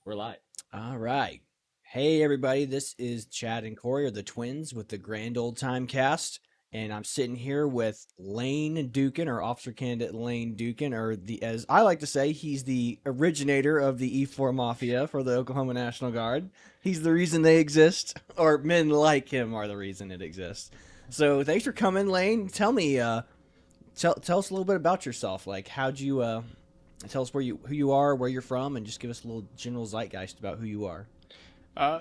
We're live. All right. Hey, everybody. This is Chad and Corey, or the twins, with the Grand Old Time cast. And I'm sitting here with Lane Duchan, or Officer Candidate Lane Duchan, or as I like to say, he's the originator of the E4 Mafia for the Oklahoma National Guard. He's the reason they exist, or men like him are the reason it exists. So thanks for coming, Lane. Tell me, tell us a little bit about yourself. Like, how'd you tell us who you are, where you're from, and just give us a little general zeitgeist about who you are.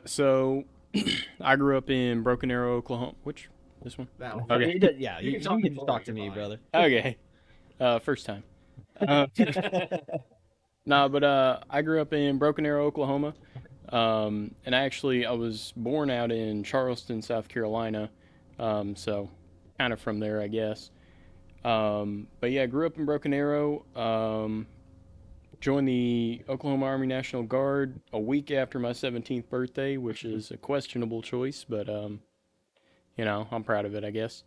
So I grew up in Broken Arrow, Oklahoma. This one? That one. Okay. Yeah, You you can talk can just talk to to me, brother. Okay. First time. Uh, I grew up in Broken Arrow, Oklahoma. And I was born out in Charleston, South Carolina. So kind of from there, I guess. But yeah, I grew up in Broken Arrow. Joined the Oklahoma Army National Guard a week after my 17th birthday, which is a questionable choice, but I'm proud of it, I guess.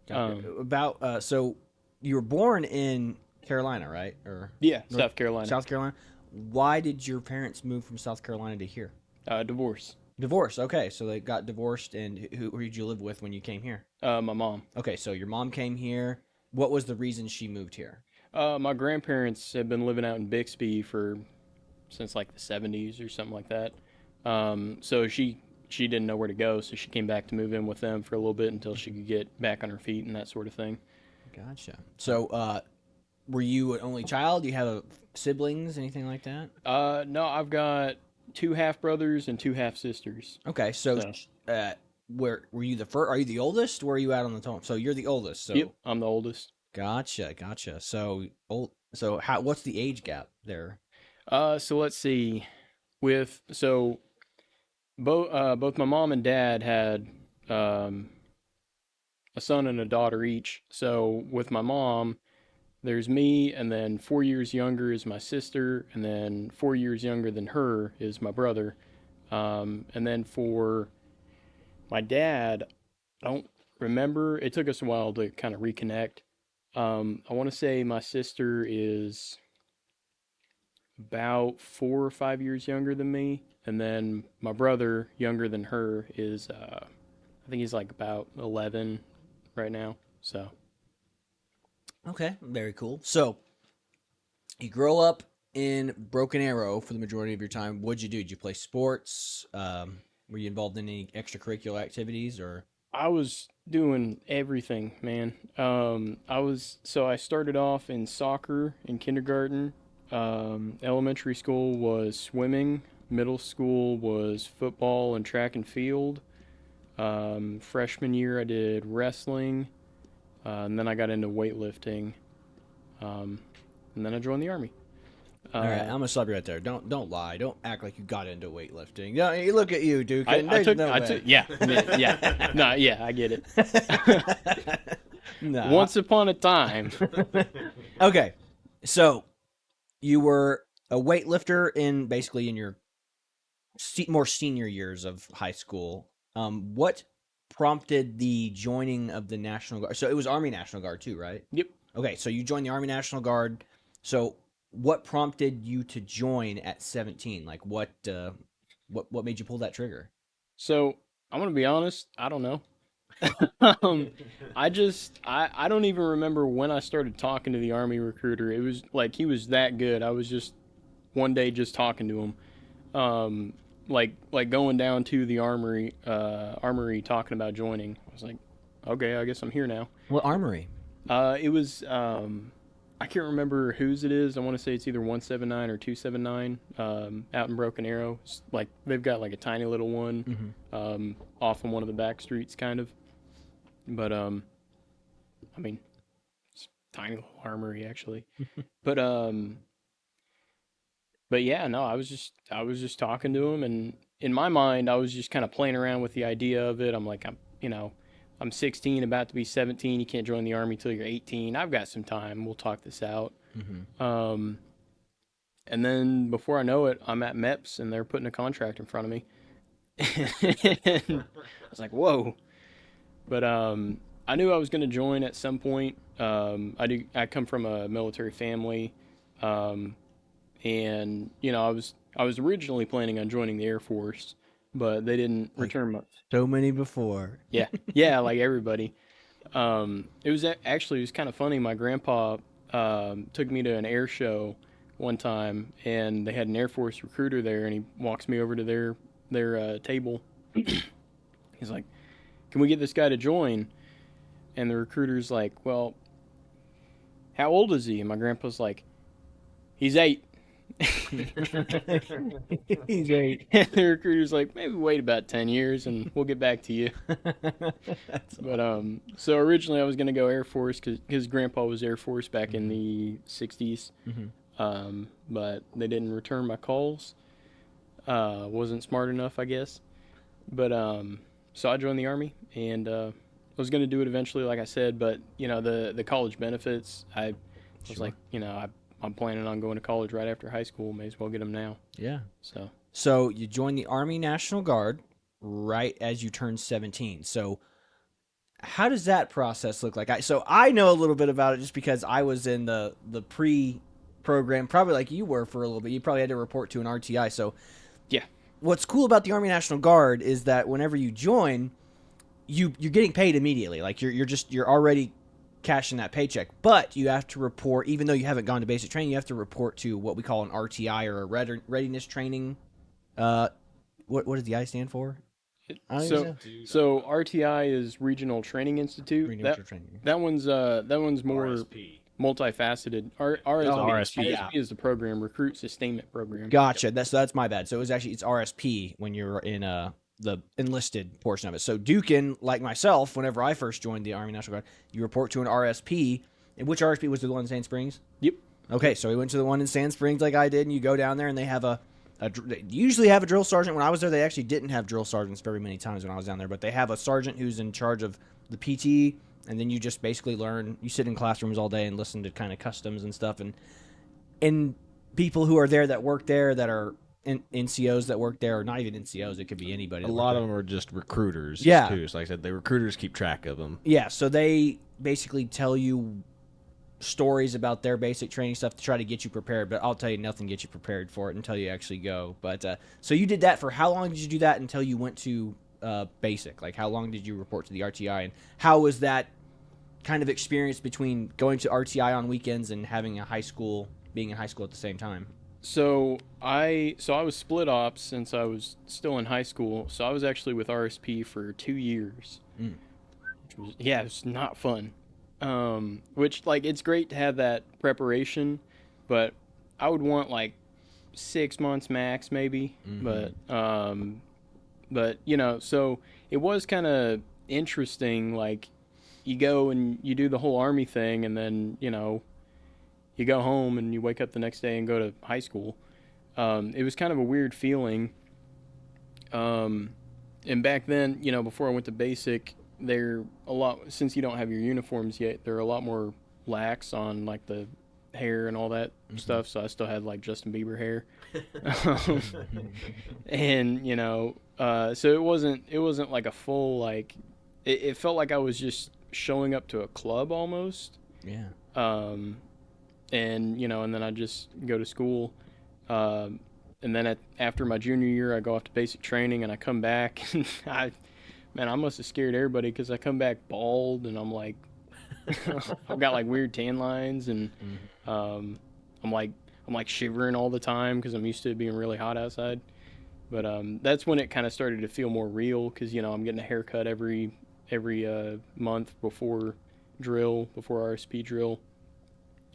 So you were born in Carolina, right? Or Yeah, North, South Carolina. South Carolina. Why did your parents move from South Carolina to here? Divorce. Divorce. Okay, so they got divorced, and who did you live with when you came here? My mom. Okay, so your mom came here. What was the reason she moved here? My grandparents have been living out in Bixby since like the 70s or something like that. So she didn't know where to go, so she came back to move in with them for a little bit until she could get back on her feet and that sort of thing. Gotcha. So, were you an only child? Do you have siblings, anything like that? No, I've got two half brothers and two half sisters. Okay, so where were you the first? Are you the oldest? Where are you at on the totem? So you're the oldest. So Yep, I'm the oldest. gotcha. So old. So how? What's the age gap there? So let's see. Both my mom and dad had a son and a daughter each. So with my mom, there's me, and then 4 years younger is my sister, and then 4 years younger than her is my brother. And then for my dad, I don't remember. It took us a while to kind of reconnect. I want to say my sister is about 4 or 5 years younger than me, and then my brother, younger than her, is I think he's like about 11 right now. So Okay, very cool. So you grow up in Broken Arrow for the majority of your time. What'd you do? Did you play sports? Were you involved in any extracurricular activities or? I was doing everything, man. I started off in soccer in kindergarten. Elementary school was swimming. Middle school was football and track and field. Freshman year, I did wrestling, and then I got into weightlifting, and then I joined the army. All right, I'm gonna stop you right there. Don't lie. Don't act like you got into weightlifting. Yeah, you look at you, Duke. Yeah, no, yeah, I get it. No. Once upon a time. Okay, so you were a weightlifter in your more senior years of high school. What prompted the joining of the National Guard? So it was Army National Guard too, right? Yep. Okay, so you joined the Army National Guard. So what prompted you to join at 17? Like what made you pull that trigger? So I'm gonna be honest. I don't know. I don't even remember when I started talking to the army recruiter. It was like he was that good. I was just one day just talking to him. Like going down to the armory talking about joining. I was like, okay, I guess I'm here now. What armory? It was I can't remember whose it is. I want to say it's either 179 or 279. Out in Broken Arrow. It's like they've got like a tiny little one, off on one of the back streets, kind of. But I mean, it's a tiny little armory actually. but But yeah, no, I was just talking to him, and in my mind, I was just kind of playing around with the idea of it. I'm like, I'm 16, about to be 17. You can't join the army till you're 18. I've got some time. We'll talk this out. Um, and then before I know it, I'm at MEPS, and they're putting a contract in front of me. And I was like, whoa. But I knew I was going to join at some point. I come from a military family. Um, and I I was originally planning on joining the Air Force, but they didn't Like return my. so many before. Yeah, yeah, like everybody. It was actually it was kind of funny. My grandpa took me to an air show one time, and they had an Air Force recruiter there, and he walks me over to their table. He's like, "Can we get this guy to join?" And the recruiter's like, "Well, how old is he?" And my grandpa's like, "He's 8." He's eight. And the recruiter's like, "Maybe wait about 10 years, and we'll get back to you." That's But so originally I was gonna go Air Force because his grandpa was Air Force back in awesome. the '60s. Hmm. But they didn't return my calls. Wasn't smart enough, I guess. But so I joined the army, and I was gonna do it eventually, like I said. But the college benefits, I was Sure. like, I'm planning on going to college right after high school. May as well get them now. Yeah. So So you joined the Army National Guard right as you turned 17. So how does that process look like? So I know a little bit about it just because I was in the pre program, probably like you were for a little bit. You probably had to report to an RTI. So yeah, what's cool about the Army National Guard is that whenever you join, you're getting paid immediately. Like you're already cashing that paycheck, but you have to report. Even though you haven't gone to basic training, you have to report to what we call an RTI or a readiness training. Uh, what does the I stand for? I don't even So know. so RTI is Regional Training Institute. Readiness training. That one's more RSP. multifaceted. Oh, RSP, RSP, yeah. RSP is the program, Recruit Sustainment Program. gotcha. That's my bad. So it's RSP when you're in the enlisted portion of it. So Duchan, like myself, whenever I first joined the Army National Guard, you report to an RSP. And which RSP was the one in Sand Springs? Yep. Okay, so we went to the one in Sand Springs like I did, and you go down there and they have they usually have a drill sergeant. When I was there, they actually didn't have drill sergeants very many times when I was down there, but they have a sergeant who's in charge of the PT, and then you just basically learn. You sit in classrooms all day and listen to kind of customs and stuff, and people who are there that work there that are NCOs that work there, or not even NCOs, it could be anybody. A That lot worked of there. them are just recruiters, Yeah. too. So like I said, the recruiters keep track of them. Yeah, so they basically tell you stories about their basic training stuff to try to get you prepared, but I'll tell you, nothing gets you prepared for it until you actually go. But so you did that for how long did you do that until you went to basic? Like how long did you report to the RTI, and how was that kind of experience between going to RTI on weekends and having being in high school at the same time? So I was split ops since I was still in high school. So I was actually with RSP for 2 years, Mm. which was, yeah, it was not fun. Which like it's great to have that preparation, but I would want like 6 months max maybe. Mhm. But so it was kind of interesting. Like you go and you do the whole army thing, and then you go home and you wake up the next day and go to high school. It was kind of a weird feeling. And back then, before I went to basic, they're a lot since you don't have your uniforms yet. They're a lot more lax on like the hair and all that stuff. So I still had like Justin Bieber hair, and so it wasn't like a full like. It felt like I was just showing up to a club almost. Yeah. And then I just go to school. And then after my junior year, I go off to basic training, and I come back. And I must have scared everybody because I come back bald, and I'm like, I've got like weird tan lines, and um, I'm like shivering all the time because I'm used to it being really hot outside. But that's when it kind of started to feel more real because I'm getting a haircut every month before RSP drill.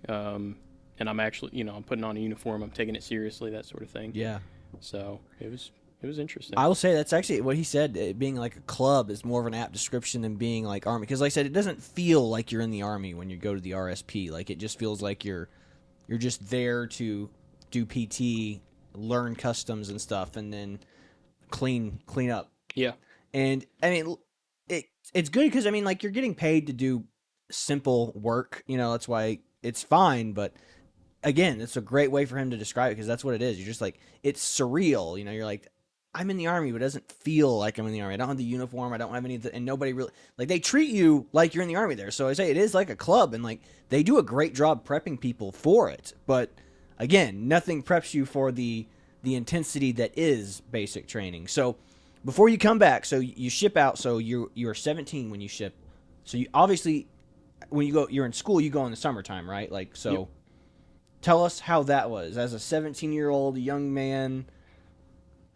And I'm actually, I'm putting on a uniform. I'm taking it seriously, that sort of thing. Yeah. So it was interesting. I will say that's actually what he said. It being like a club is more of an apt description than being like army. Because, like I said, it doesn't feel like you're in the army when you go to the RSP. Like it just feels like you're just there to do PT, learn customs and stuff, and then clean up. Yeah. And I mean, it's good because I mean, like you're getting paid to do simple work. That's why it's fine. But again, it's a great way for him to describe it because that's what it is. You're just like it's surreal. You're like, I'm in the army, but it doesn't feel like I'm in the army. I don't have the uniform. I don't have any of the, and nobody really like they treat you like you're in the army there. So I say it is like a club, and like they do a great job prepping people for it. But again, nothing preps you for the the intensity that is basic training. So before you come back, so you ship out. So you're 17 when you ship. So you obviously when you go, you're in school. You go in the summertime, right? Like so. Yep. Tell us how that was as a 17-year-old young man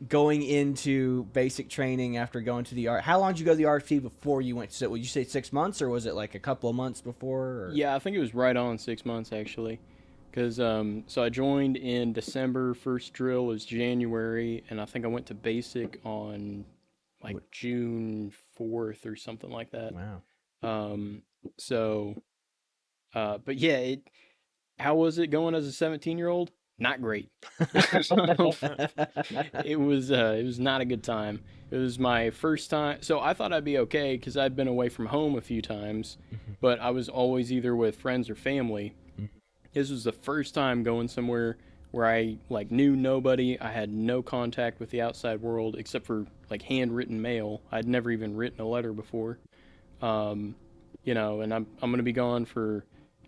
going into basic training after going to the art. How long did you go to the RFP before you went to? Would you say 6 months, or was it like a couple of months before? Or? Yeah, I think it was right on 6 months actually, because so I joined in December. First drill was January, and I think I went to basic on like June 4th or something like that. Wow. So, but yeah, how was it going as a 17-year-old? Not great. It was not a good time. It was my first time, so I thought I'd be okay because I'd been away from home a few times, but I was always either with friends or family. This was the first time going somewhere where I like knew nobody. I had no contact with the outside world except for like handwritten mail. I'd never even written a letter before. You know, and I'm gonna be gone for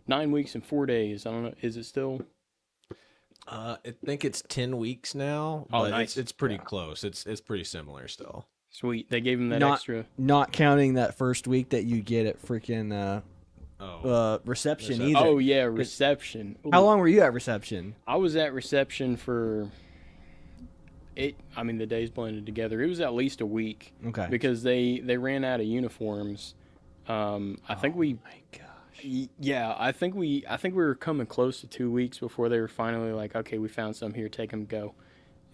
9 weeks and 4 days. I don't know. Is it still? I think it's 10 weeks now. Oh, but nice. It's pretty close. It's pretty similar still. Sweet. They gave him that Not- extra. Not counting that first week that you get at freaking reception either. Oh yeah, reception. How Ooh. long were you at reception? I was at reception for it. I mean, the days blended together. It was at least a week Okay. because they ran out of uniforms. I think we. My gosh. Yeah, I think we were coming close to 2 weeks before they were finally like, okay, we found some here, take them, go,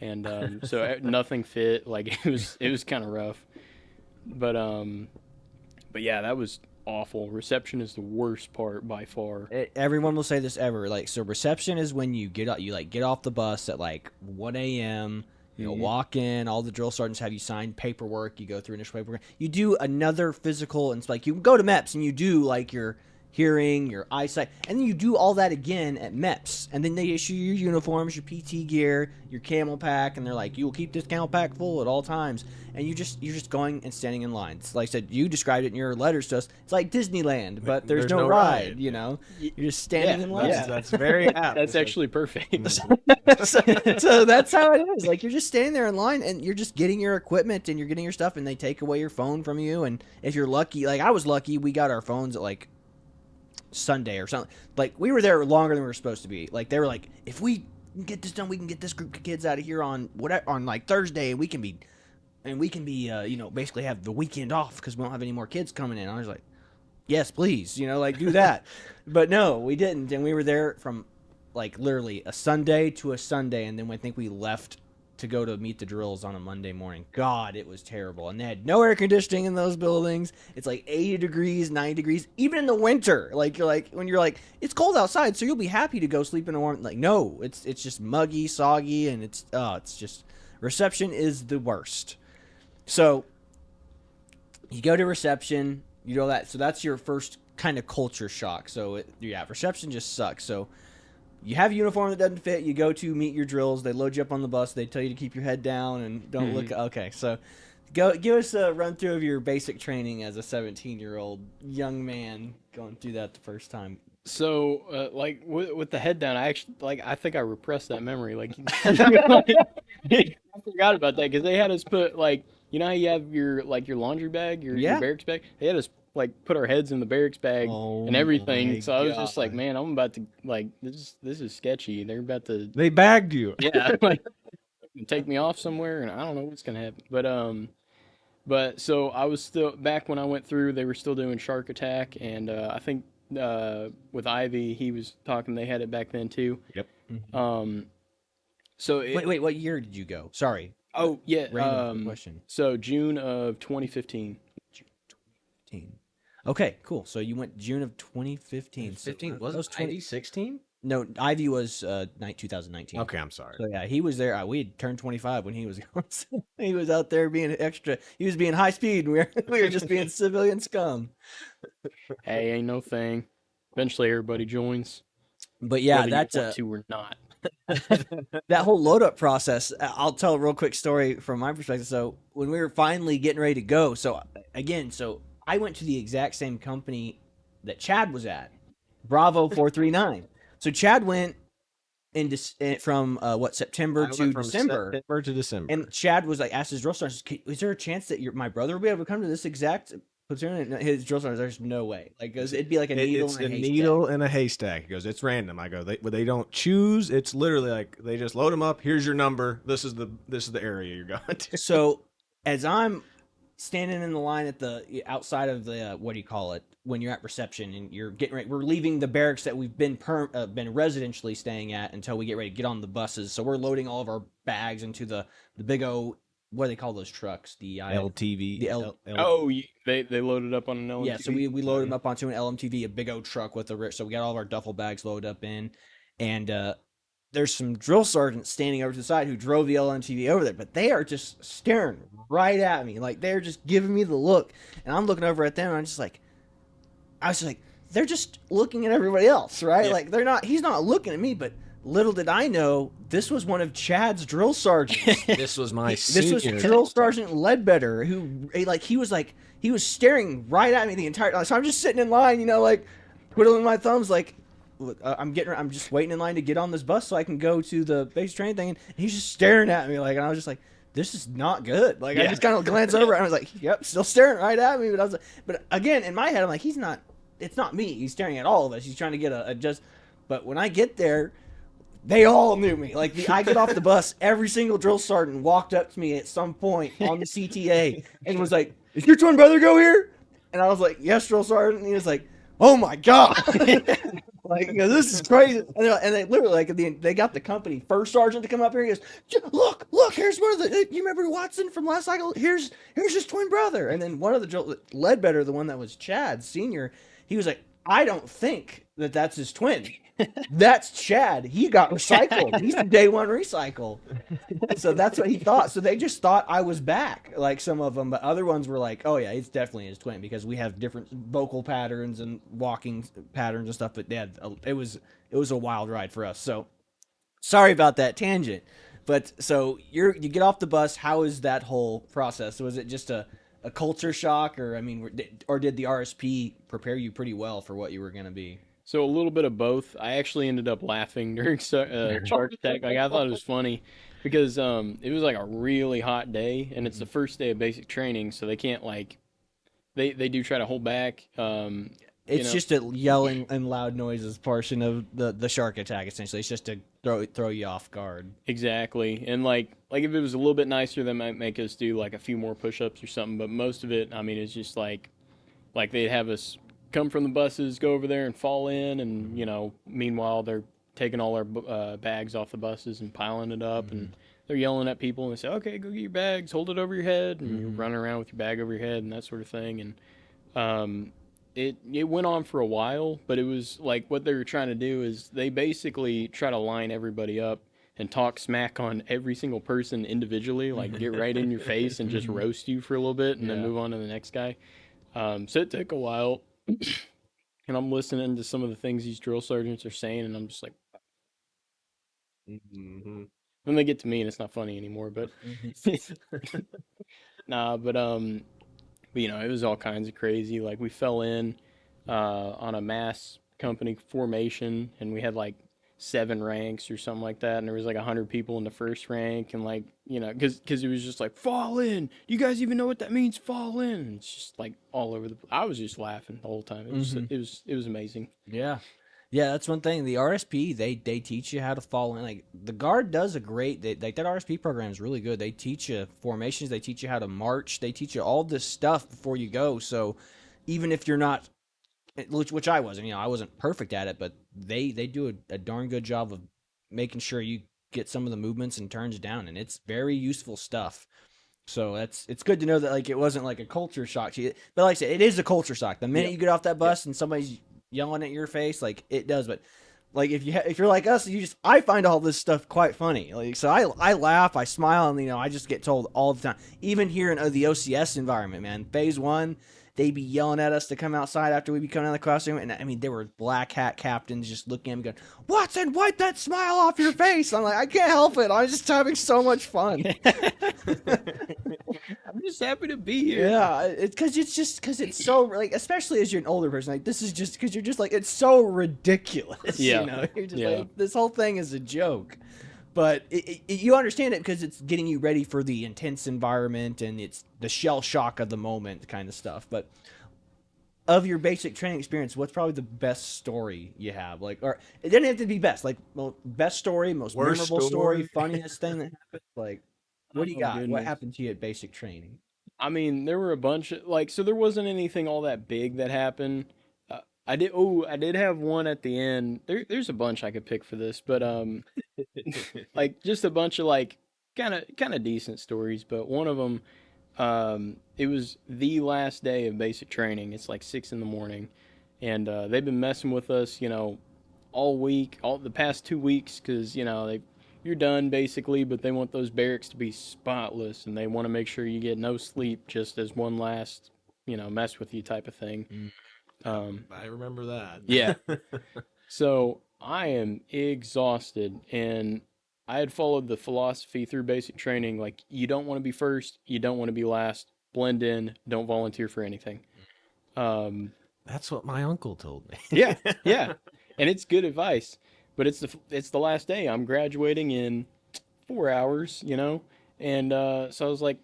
and so nothing fit. Like it was kind of rough, but yeah, that was awful. Reception is the worst part by far. Everyone will say this ever. Like, so reception is when you get off the bus at like 1 a.m. You know, walk in. All the drill sergeants have you sign paperwork. You go through initial paperwork. You do another physical, and it's like you go to MEPS and you do like your hearing, your eyesight, and then you do all that again at MEPS. And then they issue your uniforms, your PT gear, your camel pack, and they're like, you will keep this camel pack full at all times. And you're just going and standing in lines. Like I said, you described it in your letters to us. It's like Disneyland, but there's no ride. You know, you're just standing in line. That's very apt. That's actually perfect. So that's how it is. Like, you're just standing there in line and you're just getting your equipment and you're getting your stuff, and they take away your phone from you. And if you're lucky, like I was lucky, we got our phones at like Sunday or something. Like, we were there longer than we were supposed to be. Like, they were like, if we can get this done, we can get this group of kids out of here on like Thursday, and we can be you know, basically have the weekend off because we don't have any more kids coming in. I was like, yes, please, you know, like do that. But no, we didn't, and we were there from like literally a Sunday to a Sunday, and then I think we left to go to meet the drills on a Monday morning. God, it was terrible. And they had no air conditioning in those buildings. It's like 80 degrees, 90 degrees, even in the winter. Like, you're like, when you're like, it's cold outside, so you'll be happy to go sleep in a warm. Like, no, it's just muggy, soggy, and it's just, reception is the worst. So you go to reception, you know that. So that's your first kind of culture shock. So yeah, reception just sucks. So you have a uniform that doesn't fit. You go to meet your drills. They load you up on the bus. They tell you to keep your head down and don't look. Okay, so give us a run through of your basic training as a 17-year-old young man going through that the first time. So, like with the head down, I think I repressed that memory. Like, I forgot about that because they had us put like, you know how you have your laundry bag, your barracks bag. They had us like put our heads in the barracks bag and everything. So I was just like, man, I'm about to like this is sketchy. They're about to They bagged you. yeah like take me off somewhere, and I don't know what's gonna happen. But so I was still back when I went through. They were still doing shark attack, and I think with Ivy, he was talking. They had it back then too. Yep. So Wait, what year did you go? Sorry. Oh yeah. Random question. So June of 2015. June 2015. Okay, cool. So you went June of 2015. 15 So, was it 2016? No, Ivy was 2019. Okay, I'm sorry. So yeah, he was there. We had turned 25 when he was going. So he was out there being extra. He was being high speed. And we were just being civilian scum. Hey, ain't no thing. Eventually, everybody joins. But yeah, whether that's you want to or not. that whole load up process. I'll tell a real quick story from my perspective. So when we were finally getting ready to go, so I went to the exact same company that Chad was at, Bravo 439. So Chad went from what, September I to went from December. September to December. And Chad was like, asked his drill sergeant, "Is there a chance that my brother will be able to come to this exact platoon?" And his drill sergeant, "There's no way. Like, 'cause it'd be like a needle It's in a haystack." needle in a haystack. He goes, it's random. I go, they don't choose. It's literally like they just load them up. Here's your number. This is the area you're going to. So as I'm standing in the line at the outside of the what do you call it when you're at reception and you're getting ready, we're leaving the barracks that we've been residentially staying at until we get ready to get on the buses. So we're loading all of our bags into the big O, what do they call those trucks? The LTV. They loaded up on an LMTV. Yeah, so we loaded them up onto an LMTV, a big old truck with so we got all of our duffel bags loaded up in, and there's some drill sergeants standing over to the side who drove the LMTV over there, but they are just staring right at me, like they're just giving me the look, and I'm looking over at them, and I was just like, they're just looking at everybody else, right? Yeah. Like he's not looking at me, but little did I know this was one of Chad's drill sergeants. This was my This was senior. Drill Sergeant Ledbetter, who he was staring right at me the entire time. So I'm just sitting in line, like twiddling my thumbs, like I'm just waiting in line to get on this bus so I can go to the base training thing. And he's just staring at me, like, and I was just like, this is not good. Like, I just kind of glanced over and I was like, yep, still staring right at me. But I was like, but again, in my head, I'm like, it's not me. He's staring at all of us. He's trying to get a just. But when I get there, they all knew me. Like, I get off the bus, every single drill sergeant walked up to me at some point on the CTA and was like, "Is your twin brother go here?" And I was like, "Yes, drill sergeant." And he was like, "Oh my god!" Like, this is crazy. And they literally, like, they got the company first sergeant to come up here. He goes, "Look, here's one of the. You remember Watson from last cycle? Here's his twin brother." And then one of the Ledbetter, the one that was Chad Senior, he was like, "I don't think that's his twin." That's Chad. He got recycled. He's the day one recycle. So that's what he thought. So they just thought I was back, like some of them, but other ones were like, "Oh yeah, it's definitely his twin," because we have different vocal patterns and walking patterns and stuff. But yeah, it was a wild ride for us. So sorry about that tangent. But so you get off the bus. How is that whole process? Was it just a culture shock, or did the RSP prepare you pretty well for what you were going to be? So a little bit of both. I actually ended up laughing during charge attack. Like, I thought it was funny because it was like a really hot day, and it's the first day of basic training, so they can't they do try to hold back. It's just a yelling and loud noises portion of the shark attack. Essentially, it's just to throw you off guard. Exactly, and like if it was a little bit nicer, they might make us do like a few more push-ups or something. But most of it, it's just like they'd have us come from the buses, go over there and fall in, and meanwhile they're taking all our bags off the buses and piling it up, and they're yelling at people and they say, "Okay, go get your bags, hold it over your head," and you're running around with your bag over your head and that sort of thing. And it went on for a while, but it was like what they were trying to do is they basically try to line everybody up and talk smack on every single person individually, like get right in your face and just roast you for a little bit and then move on to the next guy. So it took a while. And I'm listening to some of the things these drill sergeants are saying, and I'm just like, Then they get to me, and it's not funny anymore. But nah, but it was all kinds of crazy. Like, we fell in on a mass company formation, and we had like 7 ranks or something like that, and there was like 100 people in the first rank, and because it was just like, fall in. Do you guys even know what that means? Fall in. And it's just like all over the. I was just laughing the whole time. It was amazing. Yeah, that's one thing. The RSP they teach you how to fall in. Like, the Guard does a great. That RSP program is really good. They teach you formations. They teach you how to march. They teach you all this stuff before you go. So even if you're not, which I wasn't, I wasn't perfect at it, but they do a darn good job of making sure you get some of the movements and turns down, and it's very useful stuff. So it's good to know that, like, it wasn't like a culture shock to you, but like I said, it is a culture shock. The minute you get off that bus and somebody's yelling at your face, like, it does. But like, if you're like us, I find all this stuff quite funny. Like, so I laugh, I smile, and I just get told all the time, even here in the OCS environment, man. Phase 1. They'd be yelling at us to come outside after we'd be coming out of the classroom. And there were black hat captains just looking at me going, "Watson, wipe that smile off your face." I'm like, I can't help it. I'm just having so much fun. I'm just happy to be here. Yeah, because it's so like, especially as you're an older person, like this is just because you're just like it's so ridiculous. Yeah. You know, you're just Yeah. like this whole thing is a joke. But you understand it because it's getting you ready for the intense environment and it's the shell shock of the moment kind of stuff. But of your basic training experience, what's probably the best story you have? Like, or it doesn't have to be best. Like, well, best story, most Worst memorable story, story? funniest thing that happened. Like, what do you Oh, got? What goodness. happened to you at basic training? I mean, there were a bunch of like, so there wasn't anything all that big that happened. I did have one at the end. There's a bunch I could pick for this, but like just a bunch of like kind of decent stories. But one of them, it was the last day of basic training. It's like 6 in the morning, and they've been messing with us, all week, all the past 2 weeks, because you're done basically, but they want those barracks to be spotless, and they want to make sure you get no sleep, just as one last, mess with you type of thing. I remember that. Yeah. So I am exhausted, and I had followed the philosophy through basic training, like you don't want to be first, you don't want to be last, blend in, don't volunteer for anything. Um, That's what my uncle told me. yeah, yeah, and it's good advice, but it's the last day. I'm graduating in 4 hours, and so I was like,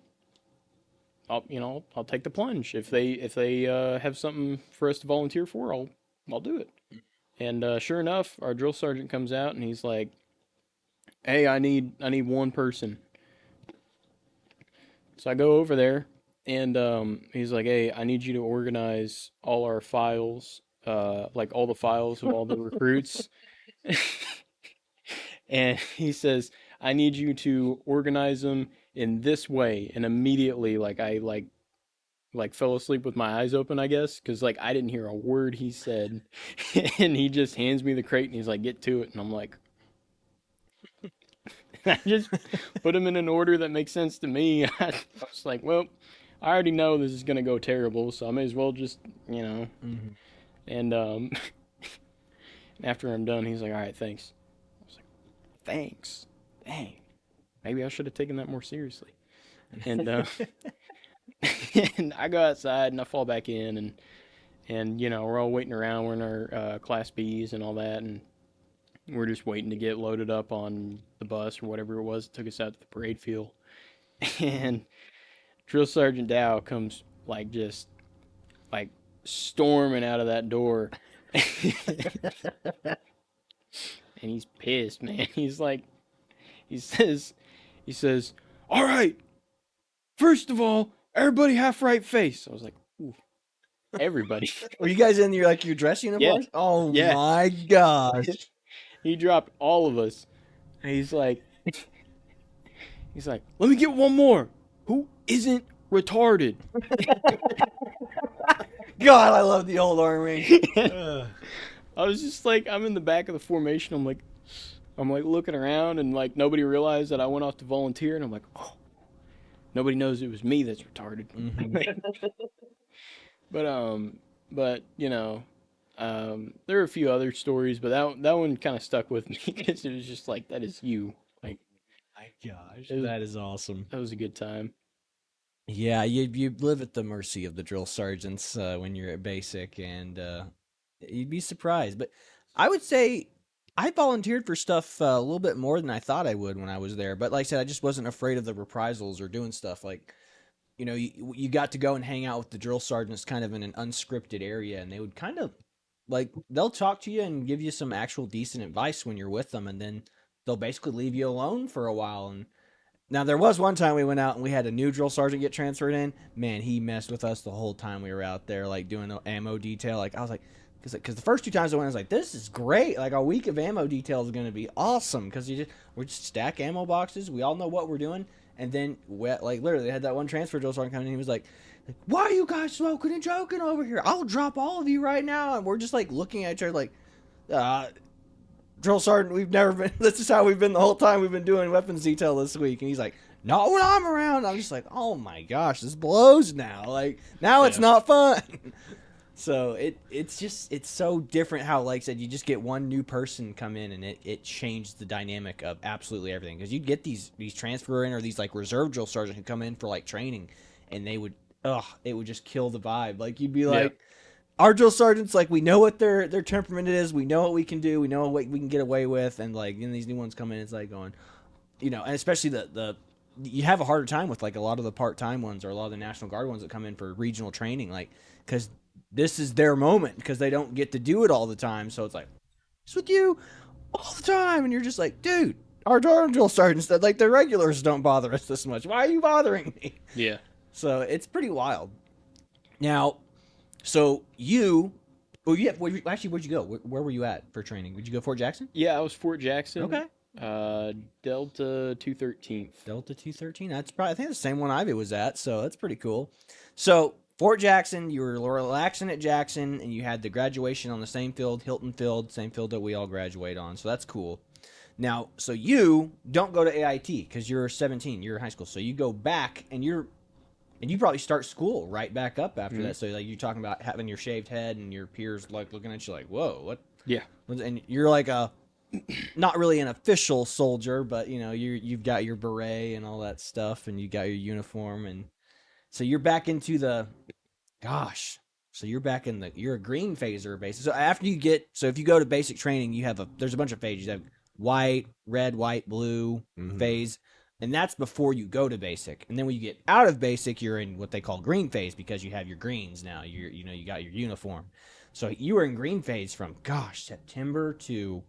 I'll take the plunge. If they have something for us to volunteer for, I'll do it. And sure enough, our drill sergeant comes out and he's like, "Hey, I need one person." So I go over there, and he's like, "Hey, I need you to organize all our files, like all the files of all the recruits." And he says, "I need you to organize them in this way." And immediately, like I like fell asleep with my eyes open, I guess, because like I didn't hear a word he said. And he just hands me the crate and he's like, "Get to it." And I'm like, I just put them in an order that makes sense to me. I was like, well, I already know this is gonna go terrible, so I may as well just, Mm-hmm. And after I'm done, he's like, "All right, thanks." I was like, "Thanks, dang, maybe I should have taken that more seriously." And and I go outside and I fall back in, and we're all waiting around. We're in our class B's and all that, and we're just waiting to get loaded up on the bus or whatever it was that took us out to the parade field. And Drill Sergeant Dow comes like just like storming out of that door. And he's pissed, man. He's like, he says, "All right, first of all, everybody half right face." I was like, "Ooh, everybody." Were you guys in your dress uniforms? Oh Yeah. my gosh. He dropped all of us. And he's like, "Let me get one more. Who isn't retarded?" God, I love the old army. I was just like, I'm in the back of the formation. I'm like looking around, and like nobody realized that I went off to volunteer, and I'm like, oh, nobody knows it was me that's retarded. Mm-hmm. But there are a few other stories, but that one kind of stuck with me because it was just like, that is you. Like, My gosh, was- that is awesome. that was a good time. Yeah, you live at the mercy of the drill sergeants when you're at basic, and you'd be surprised. But I would say I volunteered for stuff a little bit more than I thought I would when I was there. But like I said, I just wasn't afraid of the reprisals or doing stuff like, you got to go and hang out with the drill sergeants kind of in an unscripted area, and they would kind of like they'll talk to you and give you some actual decent advice when you're with them, and then they'll basically leave you alone for a while. And now there was one time we went out and we had a new drill sergeant get transferred in. Man, he messed with us the whole time we were out there, like doing the ammo detail. Like I was like, because the first 2 times I went, I was like, this is great. Like a week of ammo detail is going to be awesome because we just stack ammo boxes. We all know what we're doing. And then like literally they had that one transfer drill sergeant coming in. He was like, "Why are you guys smoking and joking over here? I'll drop all of you right now." And we're just like looking at each other like, drill sergeant, we've never been, this is how we've been the whole time we've been doing weapons detail this week. And he's like, "Not when I'm around." I'm just like, oh my gosh, this blows now. Like, now it's not fun. So it's so different how, like I said, you just get one new person come in and it changed the dynamic of absolutely everything. Because you'd get these transfer in or these like reserve drill sergeants who come in for like training, and they would, it would just kill the vibe. Like you'd be Yeah. like, our drill sergeants, like we know what their temperament is, we know what we can do, we know what we can get away with, and like these new ones come in, it's like going, and especially the you have a harder time with like a lot of the part time ones or a lot of the National Guard ones that come in for regional training, like because this is their moment because they don't get to do it all the time, so it's like it's with you all the time, and you're just like, dude, our drill sergeants, that like the regulars don't bother us this much. Why are you bothering me? Yeah. So it's pretty wild. Now, so actually, where'd you go? Where were you at for training? Would you go Fort Jackson? Yeah, I was Fort Jackson. Okay. Delta 213th. Delta 213. That's probably, I think, the same one Ivy was at, so that's pretty cool. So Fort Jackson, you were relaxing at Jackson, and you had the graduation on the same field, Hilton Field, same field that we all graduate on. So that's cool. Now, so you don't go to AIT because you're 17, you're in high school. So you go back, and you probably start school right back up after that. So like you're talking about having your shaved head and your peers like looking at you like, whoa, what? Yeah. And you're like not really an official soldier, but you've got your beret and all that stuff, and you got your uniform, and so you're back into the gosh. So you're a green phaser basic. So if you go to basic training, there's a bunch of phases. You have white, red, white, blue phase, and that's before you go to basic. And then when you get out of basic, you're in what they call green phase because you have your greens now. You got your uniform. So you were in green phase from September to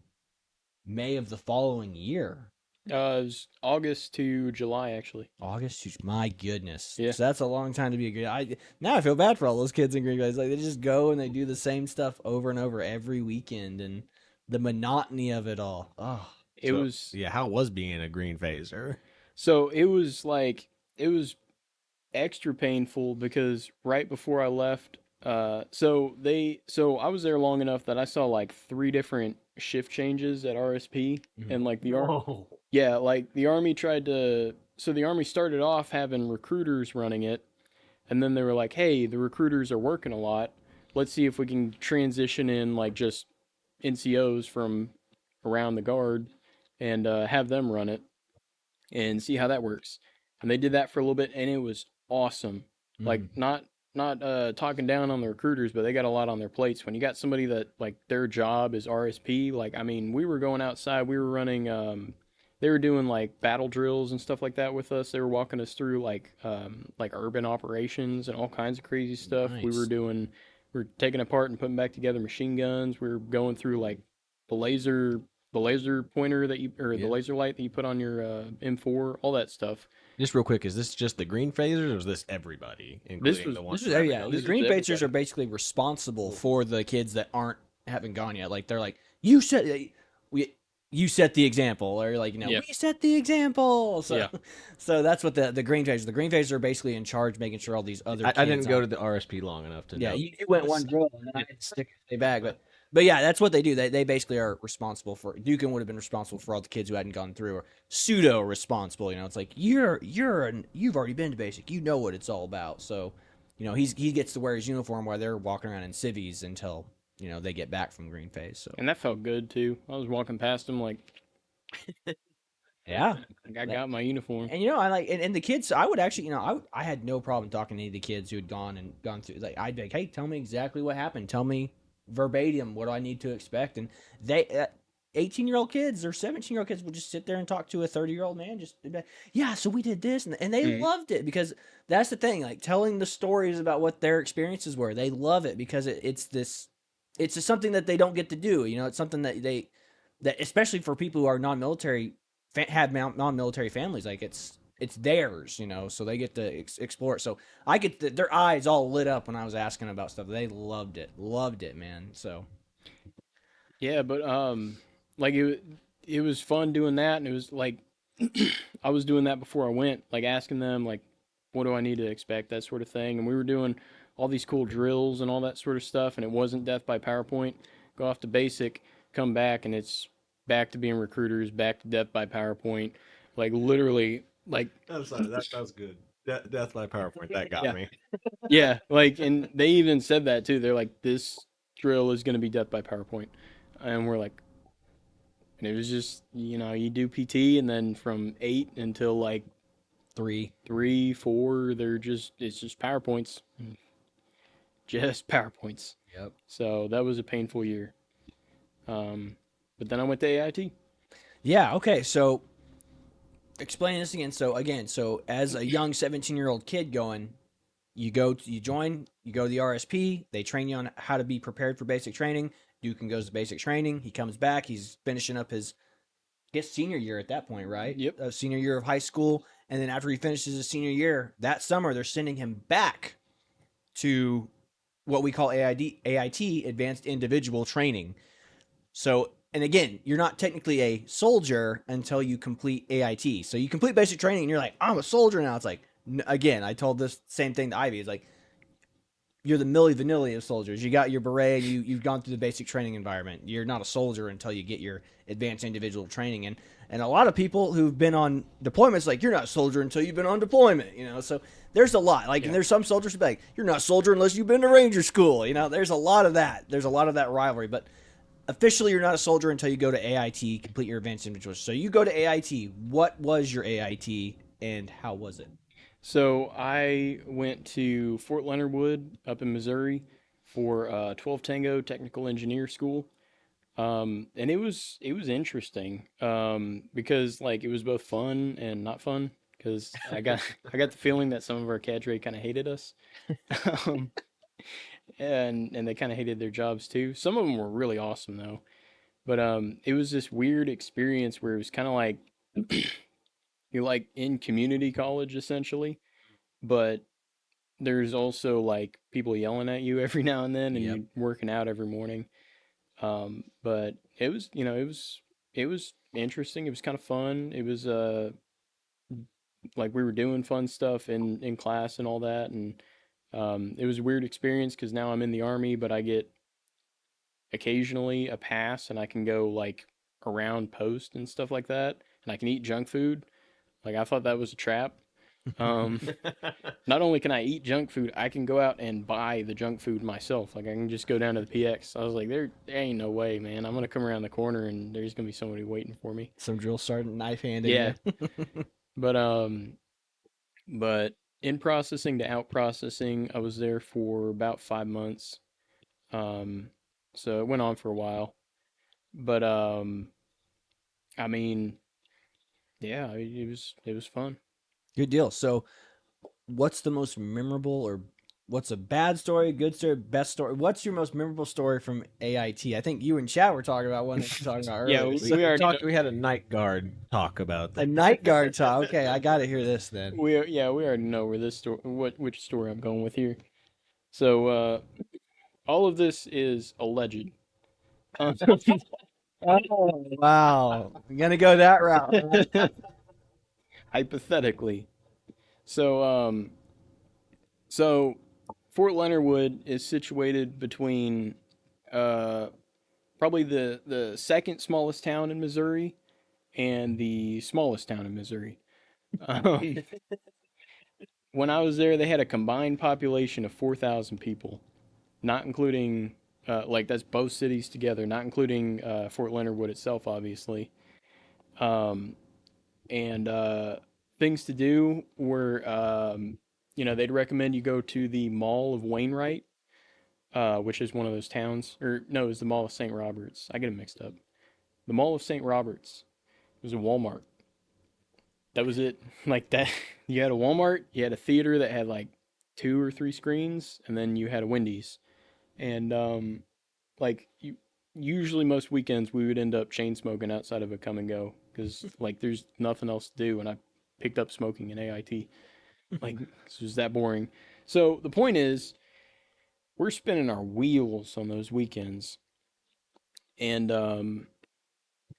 May of the following year. It was August to July, actually. My goodness. Yeah. So that's a long time to be a good. Now I feel bad for all those kids in Green Bay. Like they just go and they do the same stuff over and over every weekend, and the monotony of it all. Oh, How was being a green phaser? So it was extra painful because right before I left, so I was there long enough that I saw like 3 different shift changes at RSP, and like the Army tried to. So the Army started off having recruiters running it, and then they were like, "Hey, the recruiters are working a lot. Let's see if we can transition in like just NCOs from around the guard and have them run it and see how that works." And they did that for a little bit, and it was awesome. Like not talking down on the recruiters, but they got a lot on their plates. When you got somebody that like their job is RSP, like I mean, we were going outside, we were running they were doing like battle drills and stuff like that with us. They were walking us through like urban operations and all kinds of crazy stuff. Nice. We were taking apart and putting back together machine guns. We were going through like the laser pointer the laser light that you put on your M4, all that stuff. Just real quick, is this just the green phasers, or is this everybody? The green phasers are basically responsible for the kids that haven't gone yet. Like they're like, you set the example, or like we set the example. So, so that's what the green phasers. The green phasers are basically in charge, making sure all these other. I didn't go to the RSP long enough to. Yeah, know. you went one drill and then I had to stick it back, But yeah, that's what they do. They basically are responsible for. Duchan would have been responsible for all the kids who hadn't gone through, or pseudo responsible. It's like you've already been to basic. You know what it's all about. So, he gets to wear his uniform while they're walking around in civvies until they get back from green phase. So and that felt good too. I was walking past them like, yeah, I got my uniform. And I like and the kids. I would actually I had no problem talking to any of the kids who had gone through. Like I'd be like, hey, tell me exactly what happened. Tell me verbatim what do I need to expect, and they 18-year-old kids or 17-year-old kids will just sit there and talk to a 30-year-old man, just so we did this, and they loved it, because that's the thing, like telling the stories about what their experiences were. They love it because it's just something that they don't get to do. It's something that that especially for people who are non-military, have non-military families, like it's theirs, so they get to explore it. So I get their eyes all lit up when I was asking about stuff. They loved it, man. So yeah, but like it was fun doing that, and it was like I was doing that before I went, like asking them like, what do I need to expect, that sort of thing. And we were doing all these cool drills and all that sort of stuff, and it wasn't death by PowerPoint. Go off to basic, come back, and it's back to being recruiters, back to death by PowerPoint, like literally. Like, I'm sorry, that was good. Death by PowerPoint, that got me. Yeah, like, and they even said that too. They're like, this drill is going to be death by PowerPoint. And we're like, and it was just, you do PT, and then from 8 until like 3. 3, 4. It's just PowerPoints, just PowerPoints. Yep. So that was a painful year. But then I went to AIT. Yeah. Okay. So explain this again. So as a young 17-year-old kid going, you join, you go to the RSP. They train you on how to be prepared for basic training. Dukin goes to basic training. He comes back. He's finishing up his, I guess, senior year at that point, right? Yep. Senior year of high school. And then after he finishes his senior year, that summer, they're sending him back to what we call AIT, Advanced Individual Training. So, and again, you're not technically a soldier until you complete AIT. So you complete basic training and you're like, I'm a soldier now. It's like, again, I told this same thing to Ivy. It's like, you're the Milli Vanilli of soldiers. You got your beret. You've gone through the basic training environment. You're not a soldier until you get your advanced individual training. And a lot of people who've been on deployments, like, you're not a soldier until you've been on deployment. So there's a lot. Like, Yeah. and there's some soldiers who be like, you're not a soldier unless you've been to Ranger School. There's a lot of that. There's a lot of that rivalry. But officially, you're not a soldier until you go to AIT, complete your advanced individual. So you go to AIT. What was your AIT and how was it? So I went to Fort Leonard Wood up in Missouri for 12 Tango Technical Engineer School. And it was interesting because like it was both fun and not fun because I got I got the feeling that some of our cadre kind of hated us. um, and they kind of hated their jobs too. Some of them were really awesome though. But it was this weird experience where it was kind of like you're like in community college essentially, but there's also like people yelling at you every now and then, and Yep. you're working out every morning. But it was, it was interesting. It was kind of fun. It was like we were doing fun stuff in class and all that, and it was a weird experience because now I'm in the army, but I get occasionally a pass, and I can go like around post and stuff like that, and I can eat junk food. Like I thought that was a trap. Um, Not only can I eat junk food, I can go out and buy the junk food myself. Like I can just go down to the PX. I was like, there ain't no way, man. I'm gonna come around the corner and there's gonna be somebody waiting for me. Some drill sergeant knife handed. Yeah. But in processing to out processing, I was there for about 5 months. Um, so it went on for a while. But I mean, yeah, it was fun. Good deal. So, what's the most memorable, or what's a bad story, good story, best story? What's your most memorable story from AIT? I think you and Chad were talking about one that you were talking about Yeah, earlier. we already know. We had a night guard talk about A that. night guard talk. Okay, I got to hear this then. We already know where this story, which story I'm going with here. So all of this is alleged. Um, Oh, wow. I'm going to go that route. hypothetically. So so Fort Leonard Wood is situated between uh probably the second smallest town in Missouri and the smallest town in Missouri. Um, when I was there, they had a combined population of 4,000 people, not including like that's both cities together, not including Fort Leonard Wood itself, obviously. Um, and things to do were, they'd recommend you go to the Mall of Wainwright, which is one of those towns, or no, it's the Mall of St. Roberts. I get them mixed up. The Mall of St. Roberts was a Walmart. That was it. Like that, you had a Walmart, you had a theater that had like 2 or 3 screens, and then you had a Wendy's. And like usually most weekends we would end up chain smoking outside of a come and go because like there's nothing else to do, and I picked up smoking in AIT. Like it was that boring. So the point is, we're spinning our wheels on those weekends, and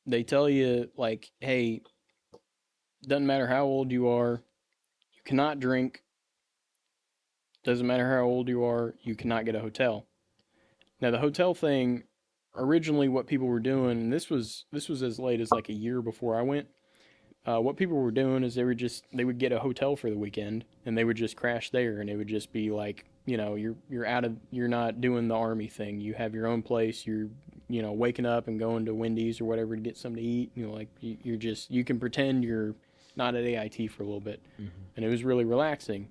they tell you like, hey, doesn't matter how old you are, you cannot drink. Doesn't matter how old you are, you cannot get a hotel. Now the hotel thing, originally what people were doing, and this was as late as like a year before I went. What people were doing is they would get a hotel for the weekend and they would just crash there, and it would just be like, you're not doing the army thing. You have your own place. You're waking up and going to Wendy's or whatever to get something to eat. You can pretend you're not at AIT for a little bit, Mhm. and it was really relaxing.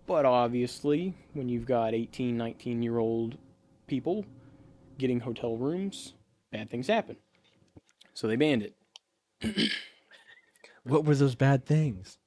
But obviously, when you've got 18, 19-year-old people getting hotel rooms, bad things happen. So they banned it. What were those bad things?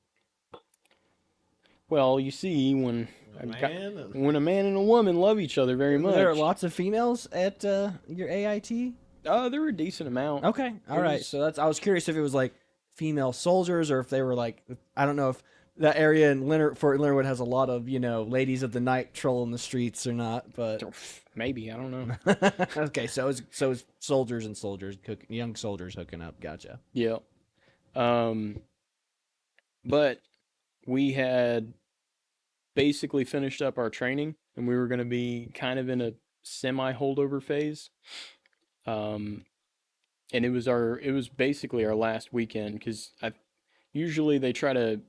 Well, you see, when Man, when a man and a woman love each other very much, There are lots of females at your AIT. there were a decent amount. Okay, all right. was- So that's. I was curious if it was like female soldiers or if they were like. I don't know if that area in Fort Leonard has a lot of ladies of the night trolling the streets or not, but Maybe, I don't know. okay. So it's soldiers and young soldiers hooking up. Gotcha. Yeah. But we had basically finished up our training, and we were going to be kind of in a semi holdover phase. And it was basically our last weekend, because usually they try to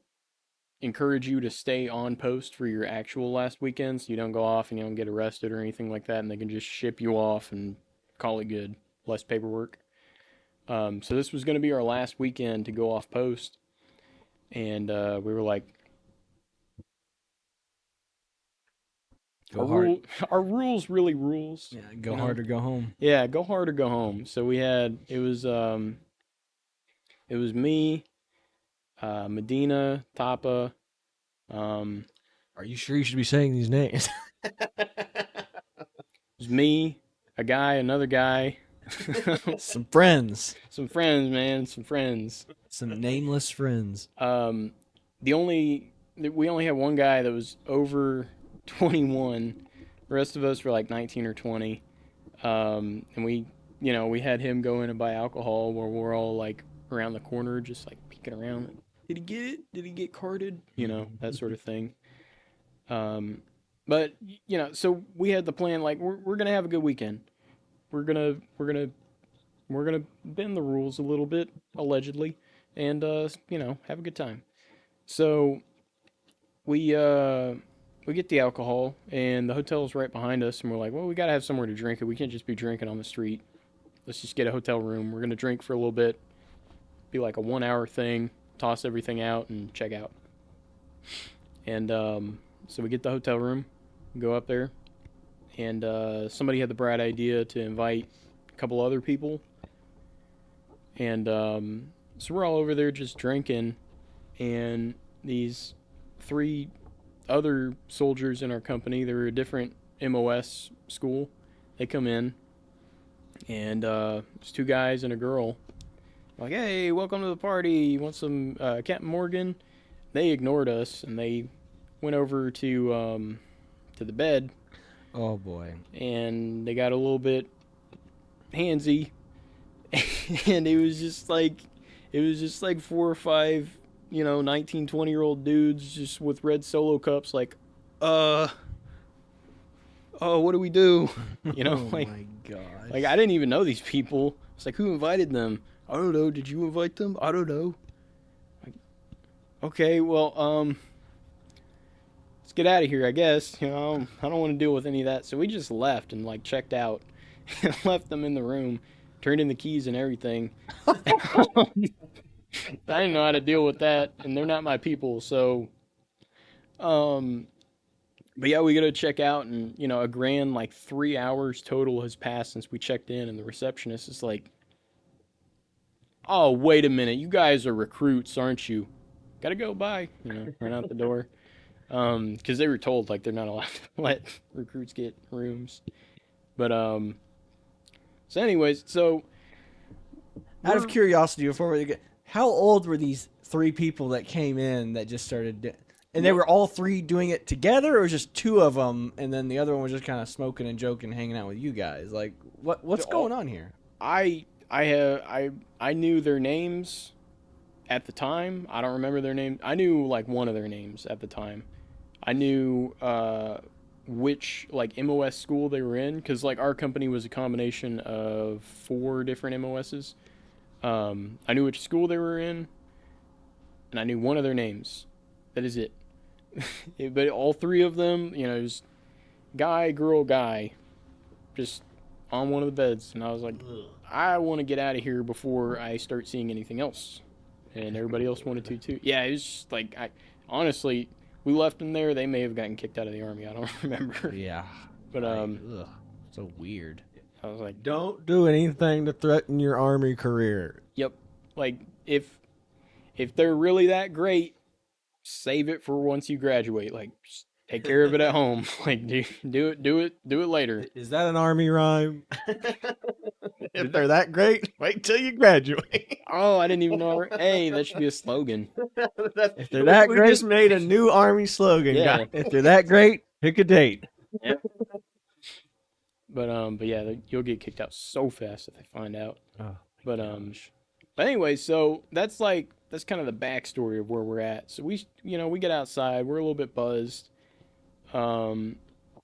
encourage you to stay on post for your actual last weekend, so you don't go off and you don't get arrested or anything like that, and they can just ship you off and call it good, less paperwork. So this was going to be our last weekend to go off post, and we were like, Go hard. Our rules really rules. Yeah, go hard or go home. Yeah, go hard or go home. So it was me, Medina, Tapa. are you sure you should be saying these names? It was me, a guy, another guy, Some friends. some friends, man, some friends. Some nameless friends. We only had one guy that was over 21. The rest of us were like 19 or 20. And we had him go in and buy alcohol where we're all like around the corner, just like peeking around. Did he get it? Did he get carded? That sort of thing. But so we had the plan, like we're gonna have a good weekend. We're gonna bend the rules a little bit, allegedly, and have a good time. So we get the alcohol, and the hotel's right behind us, and we're like, well, we gotta have somewhere to drink it. We can't just be drinking on the street. Let's just get a hotel room. We're gonna drink for a little bit, be like a 1 hour thing, toss everything out, and check out. And so we get the hotel room, go up there, and somebody had the bright idea to invite a couple other people. And so we're all over there just drinking, and these 3 other soldiers in our company, they were a different MOS school. They come in, and there's 2 guys and a girl. Like, hey, welcome to the party. You want some Captain Morgan? They ignored us, and they went over to the bed, Oh boy. and they got a little bit handsy, and it was just like 4 or 5 19, 20-year-old dudes just with red Solo cups, like, oh, what do we do? Oh like my gosh. like I didn't even know these people. It's like, who invited them? I don't know. Did you invite them? I don't know. Like, okay, well, let's get out of here, I guess. I don't want to deal with any of that. So we just left and like checked out and left them in the room, turned in the keys and everything. I didn't know how to deal with that, and they're not my people, so but yeah, we go to check out, and a grand like 3 hours total has passed since we checked in, and the receptionist is like, oh, wait a minute, you guys are recruits, aren't you? Gotta go, bye. Run out the door. Because they were told like they're not allowed to let recruits get rooms. But so anyways, so Out of curiosity, before we get, how old were these 3 people that came in that just started? And they were all 3 doing it together, or was just 2 of them, and then the other one was just kind of smoking and joking, hanging out with you guys? Like, what's going on here? I knew their names at the time. I don't remember their name. I knew like one of their names at the time. I knew which like MOS school they were in, because like our company was a combination of 4 different MOSs. I knew which school they were in, and I knew one of their names. That is it. But all 3 of them, just guy, girl, guy, just on one of the beds, and I was like, I want to get out of here before I start seeing anything else. and everybody else wanted to too. Yeah, it was just like honestly, we left them there. They may have gotten kicked out of the army. I don't remember. Yeah. But Ugh, so weird. I was like, Don't do anything to threaten your army career. yep. Like if they're really that great, save it for once you graduate. Like just take care of it at home. Like do it later. Is that an army rhyme? If they're that great, wait till you graduate. Oh, I didn't even know. Hey, that should be a slogan. If they're that we great, just made a new army slogan, Yeah. guys. if they're that great, pick a date. But yeah, you'll get kicked out so fast if they find out. Oh, But anyway, so that's kind of the backstory of where we're at. So we get outside, we're a little bit buzzed, and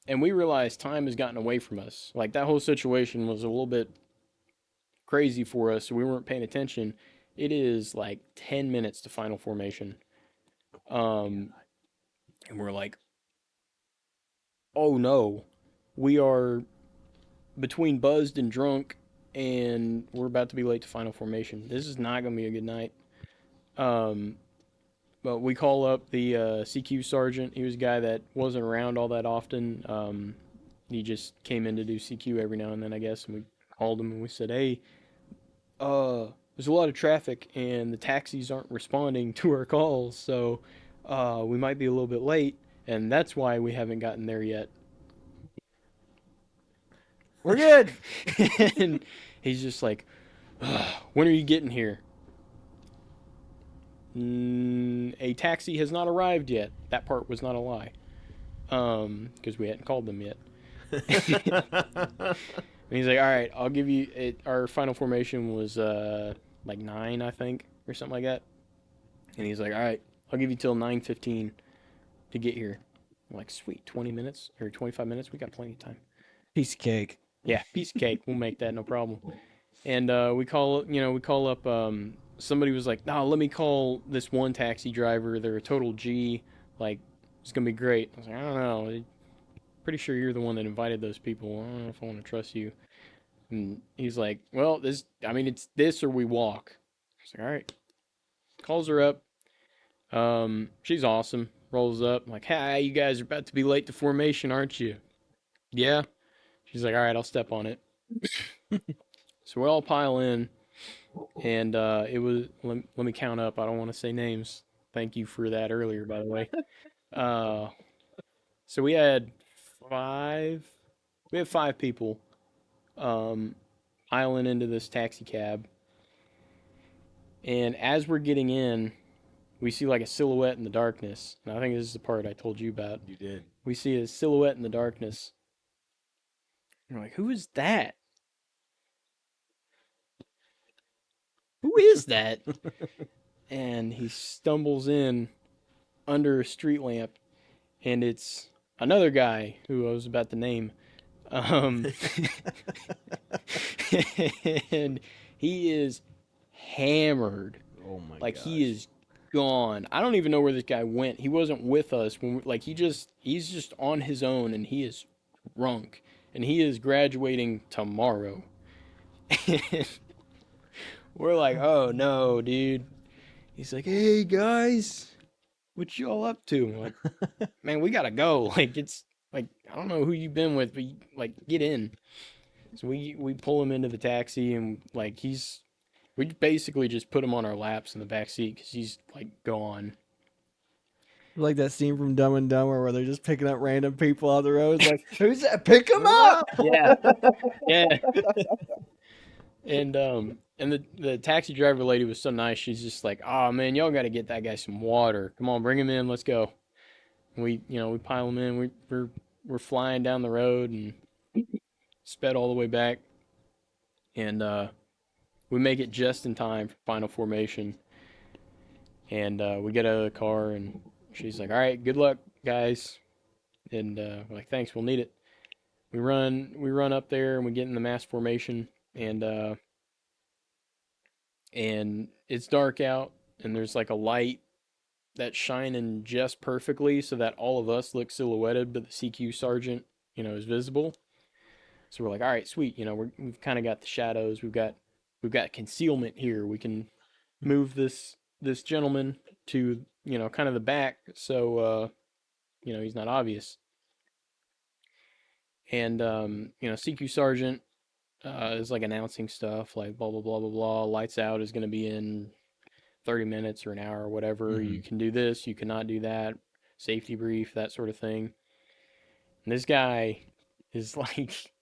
we realize time has gotten away from us. Like that whole situation was a little bit crazy for us, so we weren't paying attention. It is like 10 minutes to final formation, and we're like, oh no, we are between buzzed and drunk, and we're about to be late to final formation. This is not going to be a good night. But we call up the CQ sergeant. He was a guy that wasn't around all that often. He just came in to do CQ every now and then, I guess. And we called him and we said, hey, there's a lot of traffic and the taxis aren't responding to our calls. So we might be a little bit late. And that's why we haven't gotten there yet. we're good. And he's just like, when are you getting here? A taxi has not arrived yet. That part was not a lie. Because we hadn't called them yet. And he's like, all right, I'll give you it. Our final formation was like 9, I think, or something like that. And he's like, all right, I'll give you till 9:15 to get here. I'm like, sweet, 20 minutes or 25 minutes. We got plenty of time. Piece of cake. Yeah, piece of cake. We'll make that, no problem. And we call up. Somebody was like, "No, let me call this one taxi driver. They're a total G. Like, it's gonna be great." I was like, "I don't know. Pretty sure you're the one that invited those people. I don't know if I want to trust you." And he's like, "Well, it's this or we walk." I was like, "All right." Calls her up. She's awesome. Rolls up. I'm like, "Hey, you guys are about to be late to formation, aren't you?" Yeah. She's like, all right, I'll step on it. So we all pile in, and it was, let me count up. I don't want to say names. Thank you for that earlier, by the way. So we had 5 people piling into this taxi cab. And as we're getting in, we see like a silhouette in the darkness. And I think this is the part I told you about. You did. We see a silhouette in the darkness. You're like, who is that? Who is that? And he stumbles in under a street lamp, and it's another guy who I was about to name. And he is hammered. Oh my god. Like he is gone. I don't even know where this guy went. He wasn't with us when he's just on his own, and he is drunk. And he is graduating tomorrow. And we're like, oh no, dude. He's like, hey guys, what y'all up to? I'm like, man, we gotta go. Like it's like I don't know who you've been with, but like get in. So we pull him into the taxi, and like we basically just put him on our laps in the back seat because he's like gone. Like that scene from Dumb and Dumber where they're just picking up random people on the road. It's like, who's that? Pick them up! Yeah. Yeah. And the taxi driver lady was so nice. She's just like, oh man, y'all got to get that guy some water. Come on, bring him in. Let's go. And we pile him in. We're flying down the road and sped all the way back. And we make it just in time for final formation. And we get out of the car, and she's like, all right, good luck, guys. And we're like, thanks, we'll need it. We run up there, and we get in the mass formation, and it's dark out, and there's like a light that's shining just perfectly so that all of us look silhouetted, but the CQ sergeant, is visible. So we're like, all right, sweet. We've kind of got the shadows. We've got concealment here. We can move this this gentleman to, kind of the back, so he's not obvious. And CQ Sergeant is like announcing stuff like blah blah blah blah blah. Lights out is going to be in 30 minutes or an hour or whatever. You can do this, you cannot do that. Safety brief, that sort of thing. And this guy is like,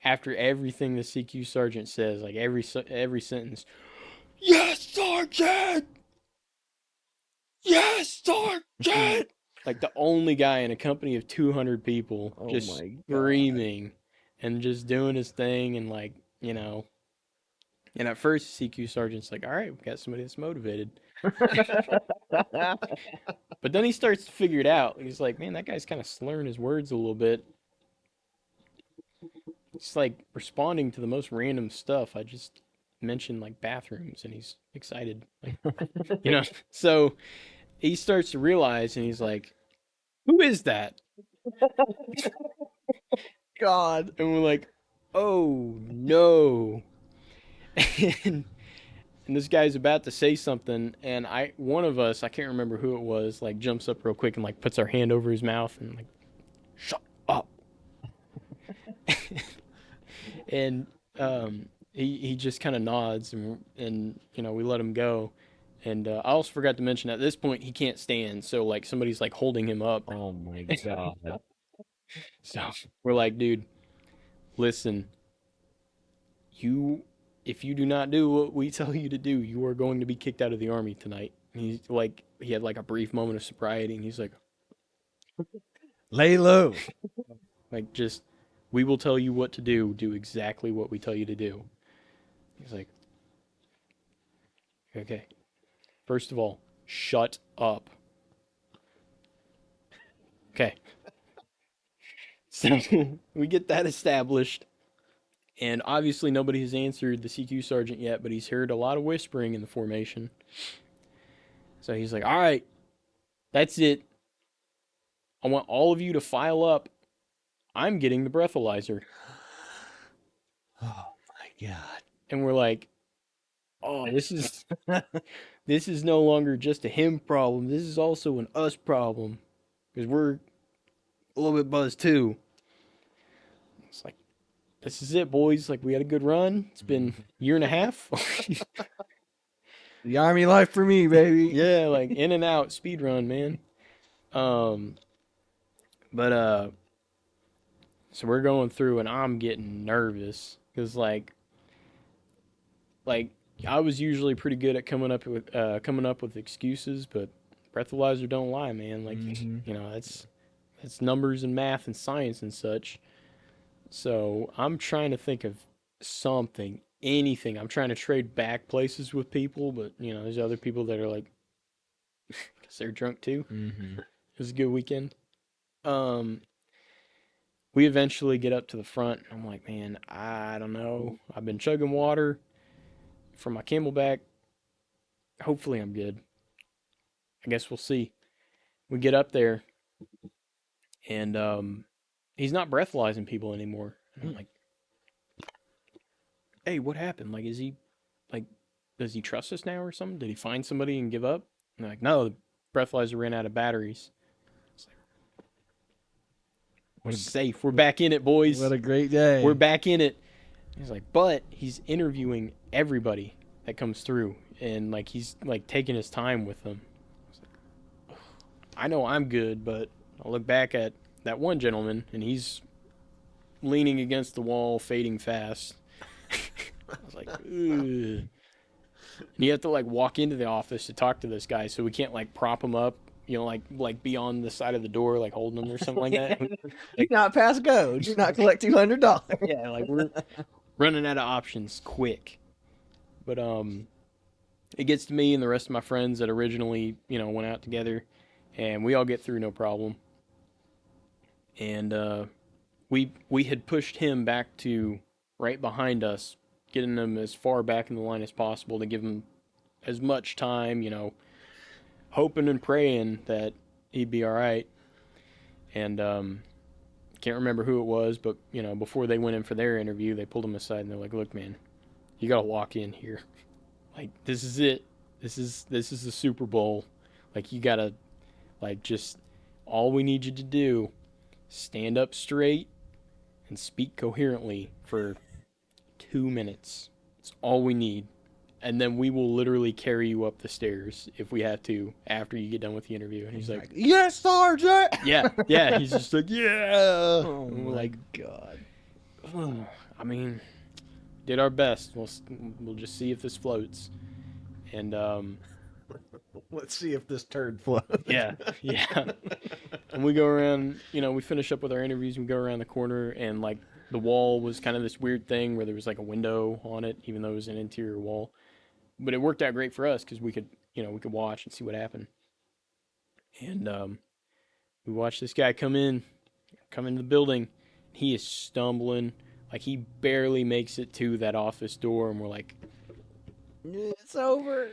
after everything the CQ Sergeant says, like every sentence, yes, Sergeant! Yes, Sergeant! Like the only guy in a company of 200 people just screaming and just doing his thing, and like, and at first CQ Sergeant's like, all right, we got somebody that's motivated. But then he starts to figure it out. He's like, man, that guy's kind of slurring his words a little bit. It's like responding to the most random stuff. I just mentioned like bathrooms, and he's excited. Like, so he starts to realize, and he's like, who is that? God. And we're like, oh no. And this guy's about to say something, and one of us, I can't remember who it was, like jumps up real quick and like puts our hand over his mouth and like, shut up. And he just kind of nods, and we let him go. And I also forgot to mention, at this point he can't stand, so like somebody's like holding him up. Oh my God. So we're like, dude, listen, if you do not do what we tell you to do, you are going to be kicked out of the Army tonight. And he's like, he had like a brief moment of sobriety, and he's like, Lay low. like, just, we will tell you what to do. Do exactly what we tell you to do. He's like, okay. First of all, shut up. Okay. So we get that established. And obviously nobody has answered the CQ Sergeant yet, but he's heard a lot of whispering in the formation. So he's like, all right, that's it. I want all of you to file up. I'm getting the breathalyzer. Oh my God. And we're like, oh, this is no longer just a him problem. This is also an us problem, because we're a little bit buzzed too. It's like, this is it, boys. Like, we had a good run. It's been a year and a half. The Army life for me, baby. Yeah, like in and out speed run, man. But so we're going through, and I'm getting nervous because like I was usually pretty good at coming up with excuses, but breathalyzer don't lie, man. Like, that's numbers and math and science and such. So I'm trying to think of something, anything. I'm trying to trade back places with people, but there's other people that are like, because they're drunk too. Mm-hmm. It was a good weekend. We eventually get up to the front, and I'm like, man, I don't know. I've been chugging water from my Camelback. Hopefully I'm good. I guess we'll see. We get up there, and he's not breathalyzing people anymore. And I'm like, hey, what happened? Like, is he, like, does he trust us now or something? Did he find somebody and give up? And they're like, no, the breathalyzer ran out of batteries. It's like, we're safe. We're back in it, boys. What a great day. We're back in it. He's like, but he's interviewing everybody that comes through, and like he's like taking his time with them. I know I'm good, but I look back at that one gentleman, and he's leaning against the wall, fading fast. I was like, ugh. And you have to like walk into the office to talk to this guy, so we can't like prop him up, like be on the side of the door, like holding him or something like that. Do not pass go. Do not collect $200. Yeah, like we're running out of options quick. But it gets to me and the rest of my friends that originally, went out together, and we all get through no problem. And we had pushed him back to right behind us, getting him as far back in the line as possible to give him as much time, hoping and praying that he'd be all right. And can't remember who it was, but before they went in for their interview, they pulled him aside and they're like, "Look, man, you gotta walk in here. Like, this is it. this is the Super Bowl. Like you gotta like just all we need you to do, stand up straight and speak coherently for 2 minutes. It's all we need. And then we will literally carry you up the stairs if we have to after you get done with the interview. And he's like, yes, Sergeant. yeah, yeah. He's just like, yeah. Oh And we're my like, god. oh, I mean, did our best. We'll just see if this floats. And Let's see if this turd floats. yeah, yeah. And we go around, we finish up with our interviews. We go around the corner, and like the wall was kind of this weird thing where there was like a window on it, even though it was an interior wall. But it worked out great for us because we could watch and see what happened. And we watched this guy come into the building. He is stumbling, like he barely makes it to that office door, and we're like, It's over.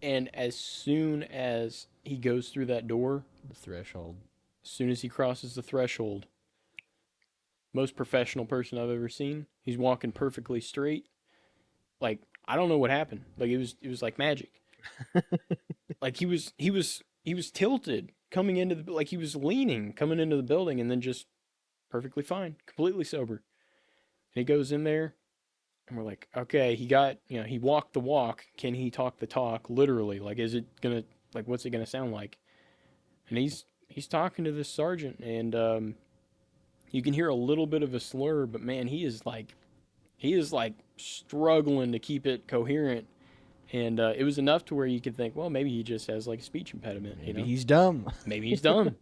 and as soon as he goes through that door, The threshold. as soon as he crosses the threshold, most professional person I've ever seen. He's walking perfectly straight. Like I don't know what happened. Like it was like magic. Like he was tilted coming into like he was leaning coming into the building and then just perfectly fine, completely sober. And he goes in there and we're like, okay, he walked the walk. Can he talk the talk? Literally, like, is it gonna like what's it gonna sound like? And he's talking to this sergeant, and you can hear a little bit of a slur, but man, he is like struggling to keep it coherent. And it was enough to where you could think, well, maybe he just has like a speech impediment. Maybe he's dumb. Maybe he's dumb.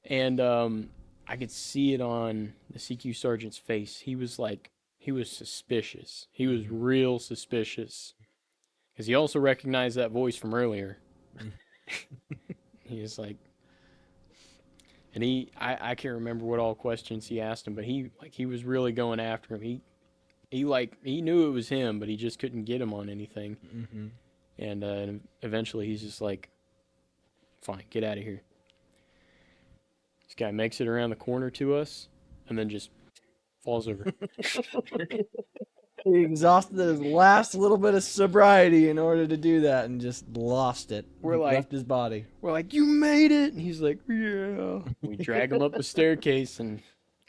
And I could see it on the CQ sergeant's face. He was suspicious. He was real suspicious. Because he also recognized that voice from earlier. He was like, and I can't remember what all questions he asked him, but he was really going after him. He knew it was him, but he just couldn't get him on anything. Mm-hmm. And eventually he's just like, fine, get out of here. This guy makes it around the corner to us and then just falls over. He exhausted his last little bit of sobriety in order to do that and just lost it. We're like- left his body. We're like, you made it! And he's like, yeah. We drag him up the staircase, and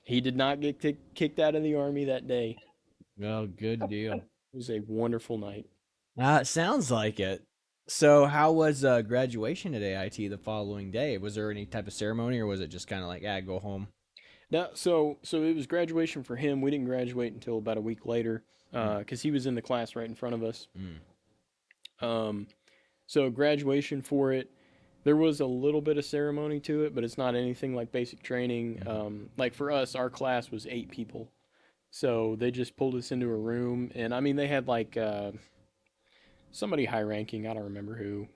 he did not get kicked out of the Army that day. Well, good deal. It was a wonderful night. It sounds like it. So, how was graduation at AIT the following day? Was there any type of ceremony, or was it just kind of like, go home? No, so it was graduation for him. We didn't graduate until about a week later because he was in the class right in front of us. So graduation for it, there was a little bit of ceremony to it, but it's not anything like basic training. Like for us, our class was 8 people. So they just pulled us into a room, and I mean, they had like somebody high ranking, I don't remember who,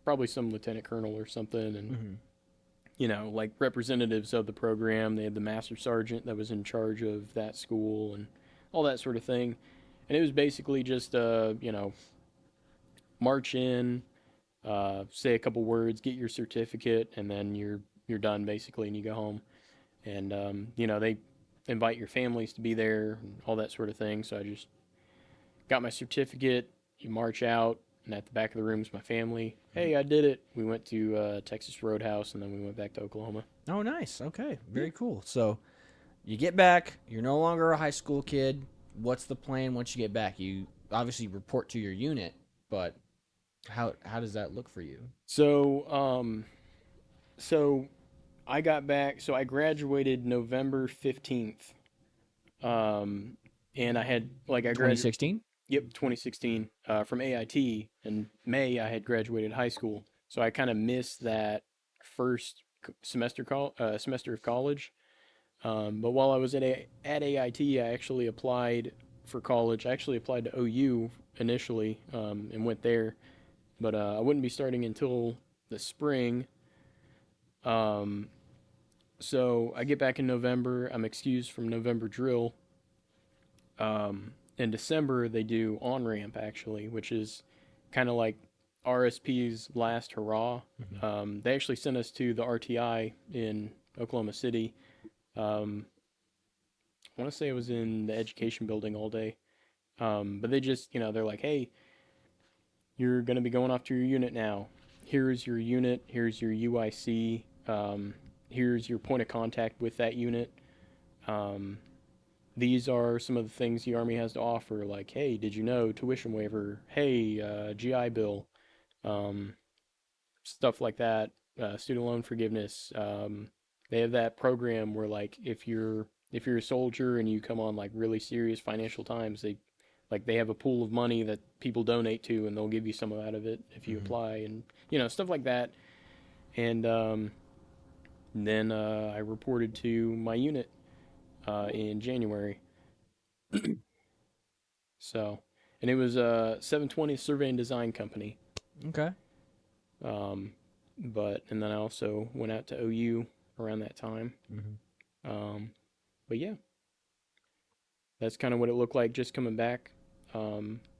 probably some lieutenant colonel or something, and like representatives of the program. They had the master sergeant that was in charge of that school and all that sort of thing. And it was basically just, march in, say a couple words, get your certificate, and then you're done basically, and you go home. And they invite your families to be there and all that sort of thing. So I just got my certificate. You march out, and at the back of the room is my family. Hey, I did it. We went to Texas Roadhouse, and then we went back to Oklahoma. Oh, nice. Okay, very cool. So you get back. You're no longer a high school kid. What's the plan once you get back? You obviously report to your unit, but how does that look for you? So I got back. So I graduated November 15th. And I had I graduated 2016. Yep, 2016 from AIT. In May, I had graduated high school, so I kind of missed that first semester of college. But while I was at AIT, I actually applied for college. I actually applied to OU initially and went there, but I wouldn't be starting until the spring. So I get back in November. I'm excused from November drill. In December, they do on-ramp, actually, which is kind of like RSP's last hurrah. They actually sent us to the RTI in Oklahoma City. I want to say it was in the education building all day. But they just, they're like, hey, you're going to be going off to your unit now. Here's your unit. Here's your UIC. Here's your point of contact with that unit. Um, these are some of the things the Army has to offer, like, hey, did you know tuition waiver? Hey, GI Bill, um, stuff like that. Student loan forgiveness. They have that program where, like, if you're a soldier and you come on like really serious financial times, they have a pool of money that people donate to, and they'll give you some out of it if you apply, and stuff like that. And then I reported to my unit in January. So, and it was a 720 Survey and Design Company. Okay. Um, and then I also went out to OU around that time. But yeah, that's kind of what it looked like just coming back.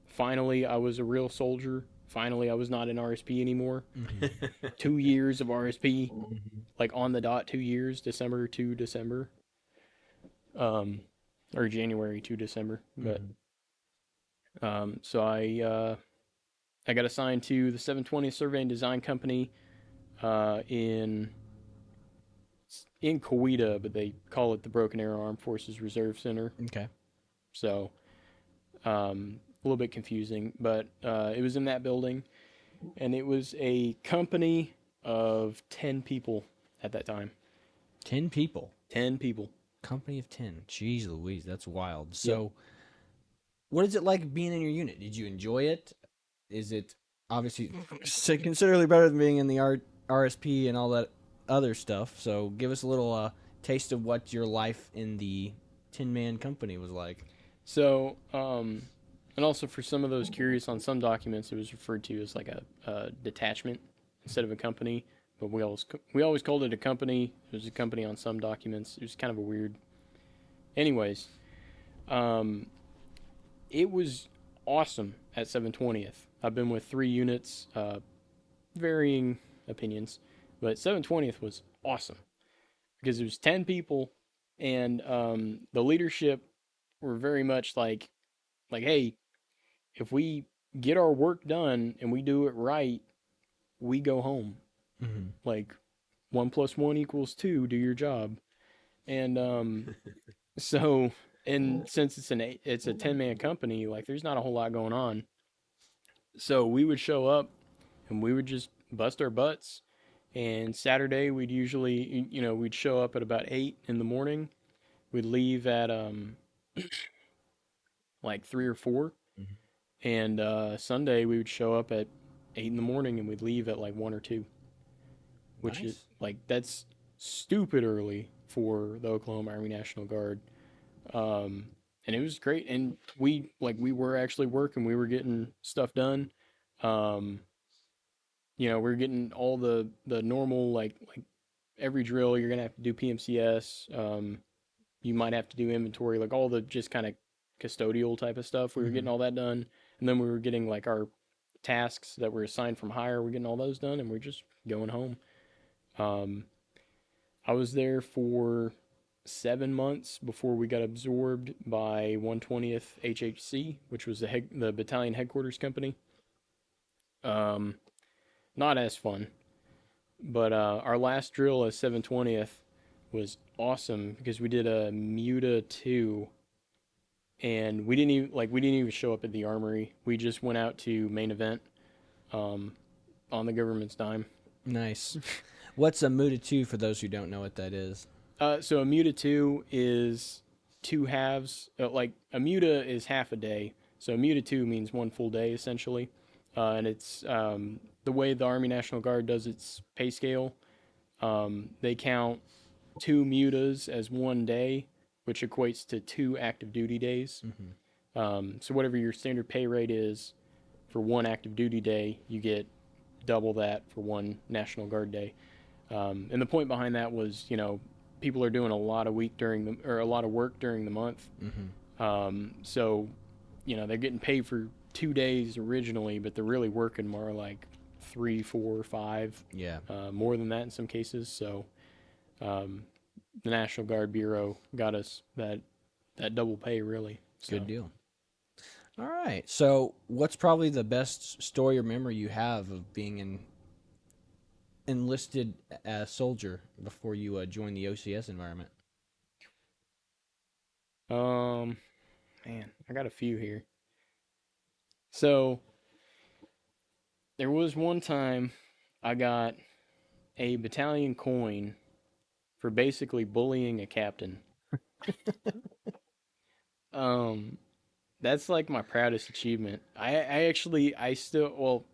Finally, I was a real soldier. Finally, I was not in RSP anymore. 2 years of RSP, like on the dot, 2 years, December to December, or January to December. But so I got assigned to the 720 Survey and Design Company in Coweta, but they call it the Broken Arrow Armed Forces Reserve Center. Okay. So a little bit confusing, but it was in that building, and it was a company of 10 people at that time. 10 people. 10 people. Company of 10. Jeez Louise, that's wild. So, what is it like being in your unit? Did you enjoy it? Is it obviously considerably better than being in the RSP and all that other stuff? So, give us a little taste of what your life in the 10-man company was like. So, and also for some of those curious, on some documents it was referred to as like a detachment instead of a company, but we always called it a company. It was a company on some documents. It was kind of a weird. Anyways, it was awesome at 720th. I've been with 3 units, varying opinions, but 720th was awesome because it was 10 people, and the leadership were very much like, hey, if we get our work done and we do it right, we go home. Like 1 + 1 = 2. Do your job. And so, and since it's a 10-man company, like there's not a whole lot going on. So we would show up and we would just bust our butts. And Saturday we'd usually, we'd show up at about 8 in the morning. We'd leave at like 3 or 4. And Sunday we would show up at 8 in the morning and we'd leave at like 1 or 2, which Nice. is like, that's stupid early for the Oklahoma Army National Guard. And it was great. And we were actually working. We were getting stuff done. We were getting all the normal, like every drill you're gonna have to do PMCS. You might have to do inventory, like all the just kind of custodial type of stuff. We were getting all that done, and then we were getting like our tasks that were assigned from higher. We're getting all those done, and we're just going home. I was there for 7 months before we got absorbed by 120th HHC, which was the battalion headquarters company. Not as fun, but our last drill as 720th was awesome because we did a Muta 2, and we didn't even show up at the armory. We just went out to main event on the government's dime. Nice. What's a Muta 2 for those who don't know what that is? So a Muta 2 is 2 halves. Like a Muta is half a day. So a Muta 2 means 1 full day essentially. And it's the way the Army National Guard does its pay scale. They count 2 mutas as 1 day, which equates to 2 active duty days. So whatever your standard pay rate is for 1 active duty day, you get double that for 1 National Guard day. And the point behind that was, people are doing a lot of work during the month. So, they're getting paid for 2 days originally, but they're really working more like 3, 4, 5. Yeah. More than that in some cases. So, the National Guard Bureau got us that double pay, really. So. Good deal. All right. So, what's probably the best story or memory you have of being an enlisted soldier before you joined the OCS environment? Um, Man, I got a few here. So there was one time I got a battalion coin for basically bullying a captain. Um, that's like my proudest achievement. I still, well,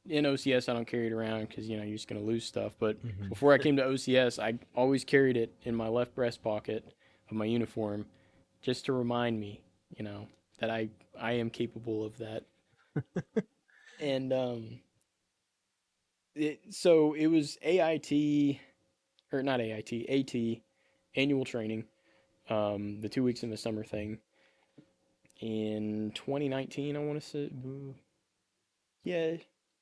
in OCS I don't carry it around because you're just gonna lose stuff. But Mm-hmm. before I came to OCS, I always carried it in my left breast pocket of my uniform, just to remind me, that I am capable of that. And so it was AIT, or not AIT, AT, annual training, the 2 weeks in the summer thing in 2019. I want to say, yeah,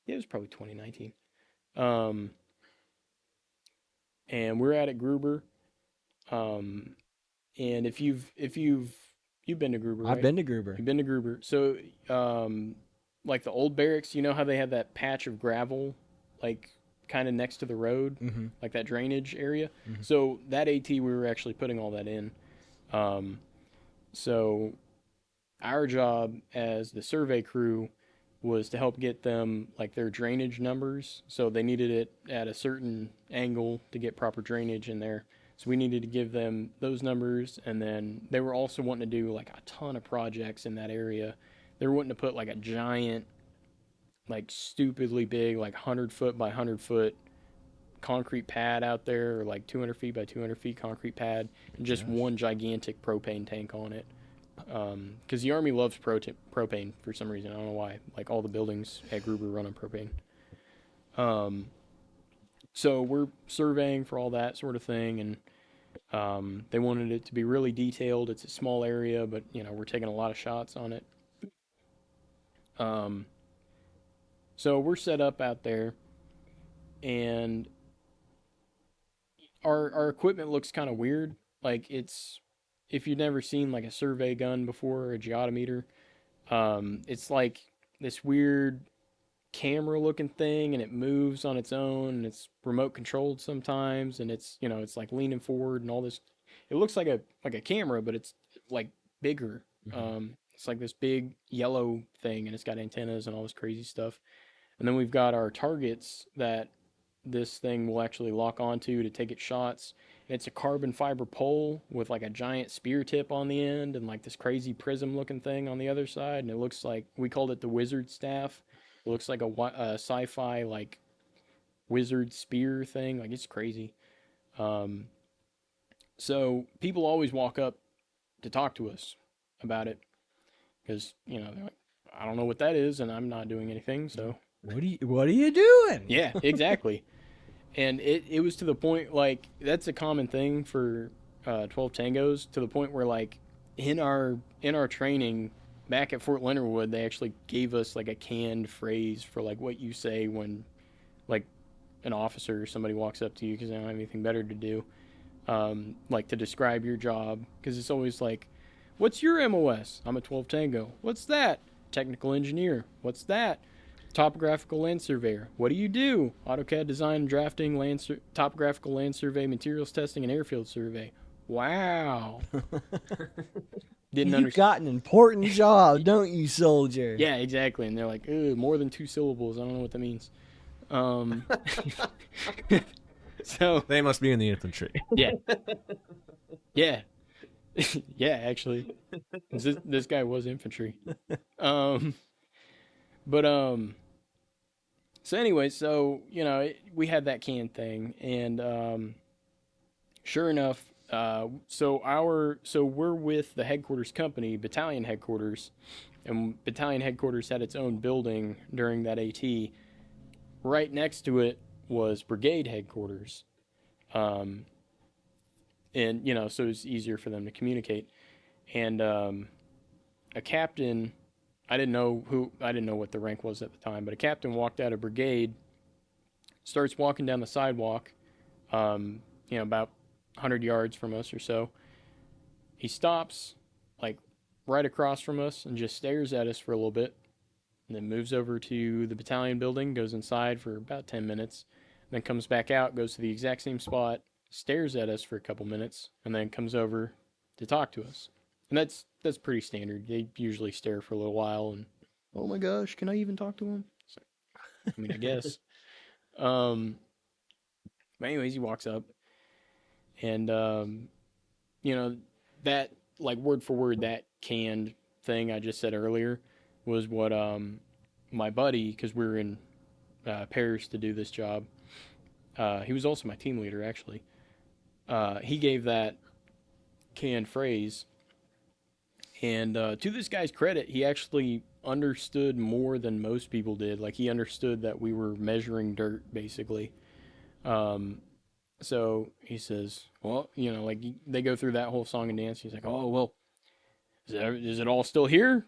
it was probably 2019. Um, and we're at Gruber. Um, and you've been to Gruber, I've right? been to Gruber. You've been to Gruber. So, like the old barracks, you know how they have that patch of gravel, like kind of next to the road, Mm-hmm. like that drainage area. Mm-hmm. So that AT, we were actually putting all that in. Um, so our job as the survey crew was to help get them like their drainage numbers. So they needed it at a certain angle to get proper drainage in there. So we needed to give them those numbers, and then they were also wanting to do like a ton of projects in that area. They were wanting to put like a giant, like stupidly big, like 100 foot by 100 foot concrete pad out there, or like 200 feet by 200 feet concrete pad, and just Gosh. one gigantic propane tank on it. Because the Army loves propane for some reason. I don't know why. Like all the buildings at Gruber run on propane. Um, so we're surveying for all that sort of thing, and they wanted it to be really detailed. It's a small area, but we're taking a lot of shots on it. Um, so we're set up out there, and our equipment looks kind of weird. Like it's if you've never seen like a survey gun before or a geodometer, it's like this weird camera looking thing, and it moves on its own, and it's remote controlled sometimes, and it's like leaning forward and all this. It looks like a camera, but it's like bigger. Mm-hmm. It's like this big yellow thing, and it's got antennas and all this crazy stuff. And then we've got our targets that this thing will actually lock onto to take its shots. And it's a carbon fiber pole with like a giant spear tip on the end, and like this crazy prism looking thing on the other side. And it looks like, we called it the wizard staff. It looks like a sci-fi like wizard spear thing. Like it's crazy. Um, so people always walk up to talk to us about it because they're like, I don't know what that is, and I'm not doing anything. So What are you doing? yeah, exactly. And it was to the point, like, that's a common thing for 12 tangos, to the point where like in our training back at Fort Leonard Wood, they actually gave us like a canned phrase for like what you say when like an officer or somebody walks up to you because they don't have anything better to do, like to describe your job, because it's always like, what's your MOS? I'm a 12 tango. What's that? Technical engineer. What's that? Topographical land surveyor. What do you do? AutoCAD design and drafting, topographical land survey, materials testing, and airfield survey. Wow. Didn't You understand. got an important job, don't you, soldier? Yeah, exactly. And they're like, "Ugh, more than 2 syllables. I don't know what that means." Um, so They must be in the infantry. yeah, yeah, yeah. Actually, this guy was infantry. Um, but So anyway, we had that can thing, and sure enough, so we're with the headquarters company, battalion headquarters, and battalion headquarters had its own building during that AT. Right next to it was brigade headquarters, um, and so it's easier for them to communicate. And a captain, I didn't know what the rank was at the time, but a captain walked out of brigade, starts walking down the sidewalk, about 100 yards from us or so. He stops, like right across from us and just stares at us for a little bit, and then moves over to the battalion building, goes inside for about 10 minutes, then comes back out, goes to the exact same spot, stares at us for a couple minutes, and then comes over to talk to us. And that's pretty standard. They usually stare for a little while and, oh my gosh, can I even talk to him? So, I mean, I guess. Um, but anyways, he walks up and you know, that like word for word that canned thing I just said earlier was what my buddy, because we were in Paris to do this job. He was also my team leader actually. He gave that canned phrase, and to this guy's credit, he actually understood more than most people did. Like he understood that we were measuring dirt basically. Um, so he says, well, like they go through that whole song and dance. He's like, oh well, is it all still here?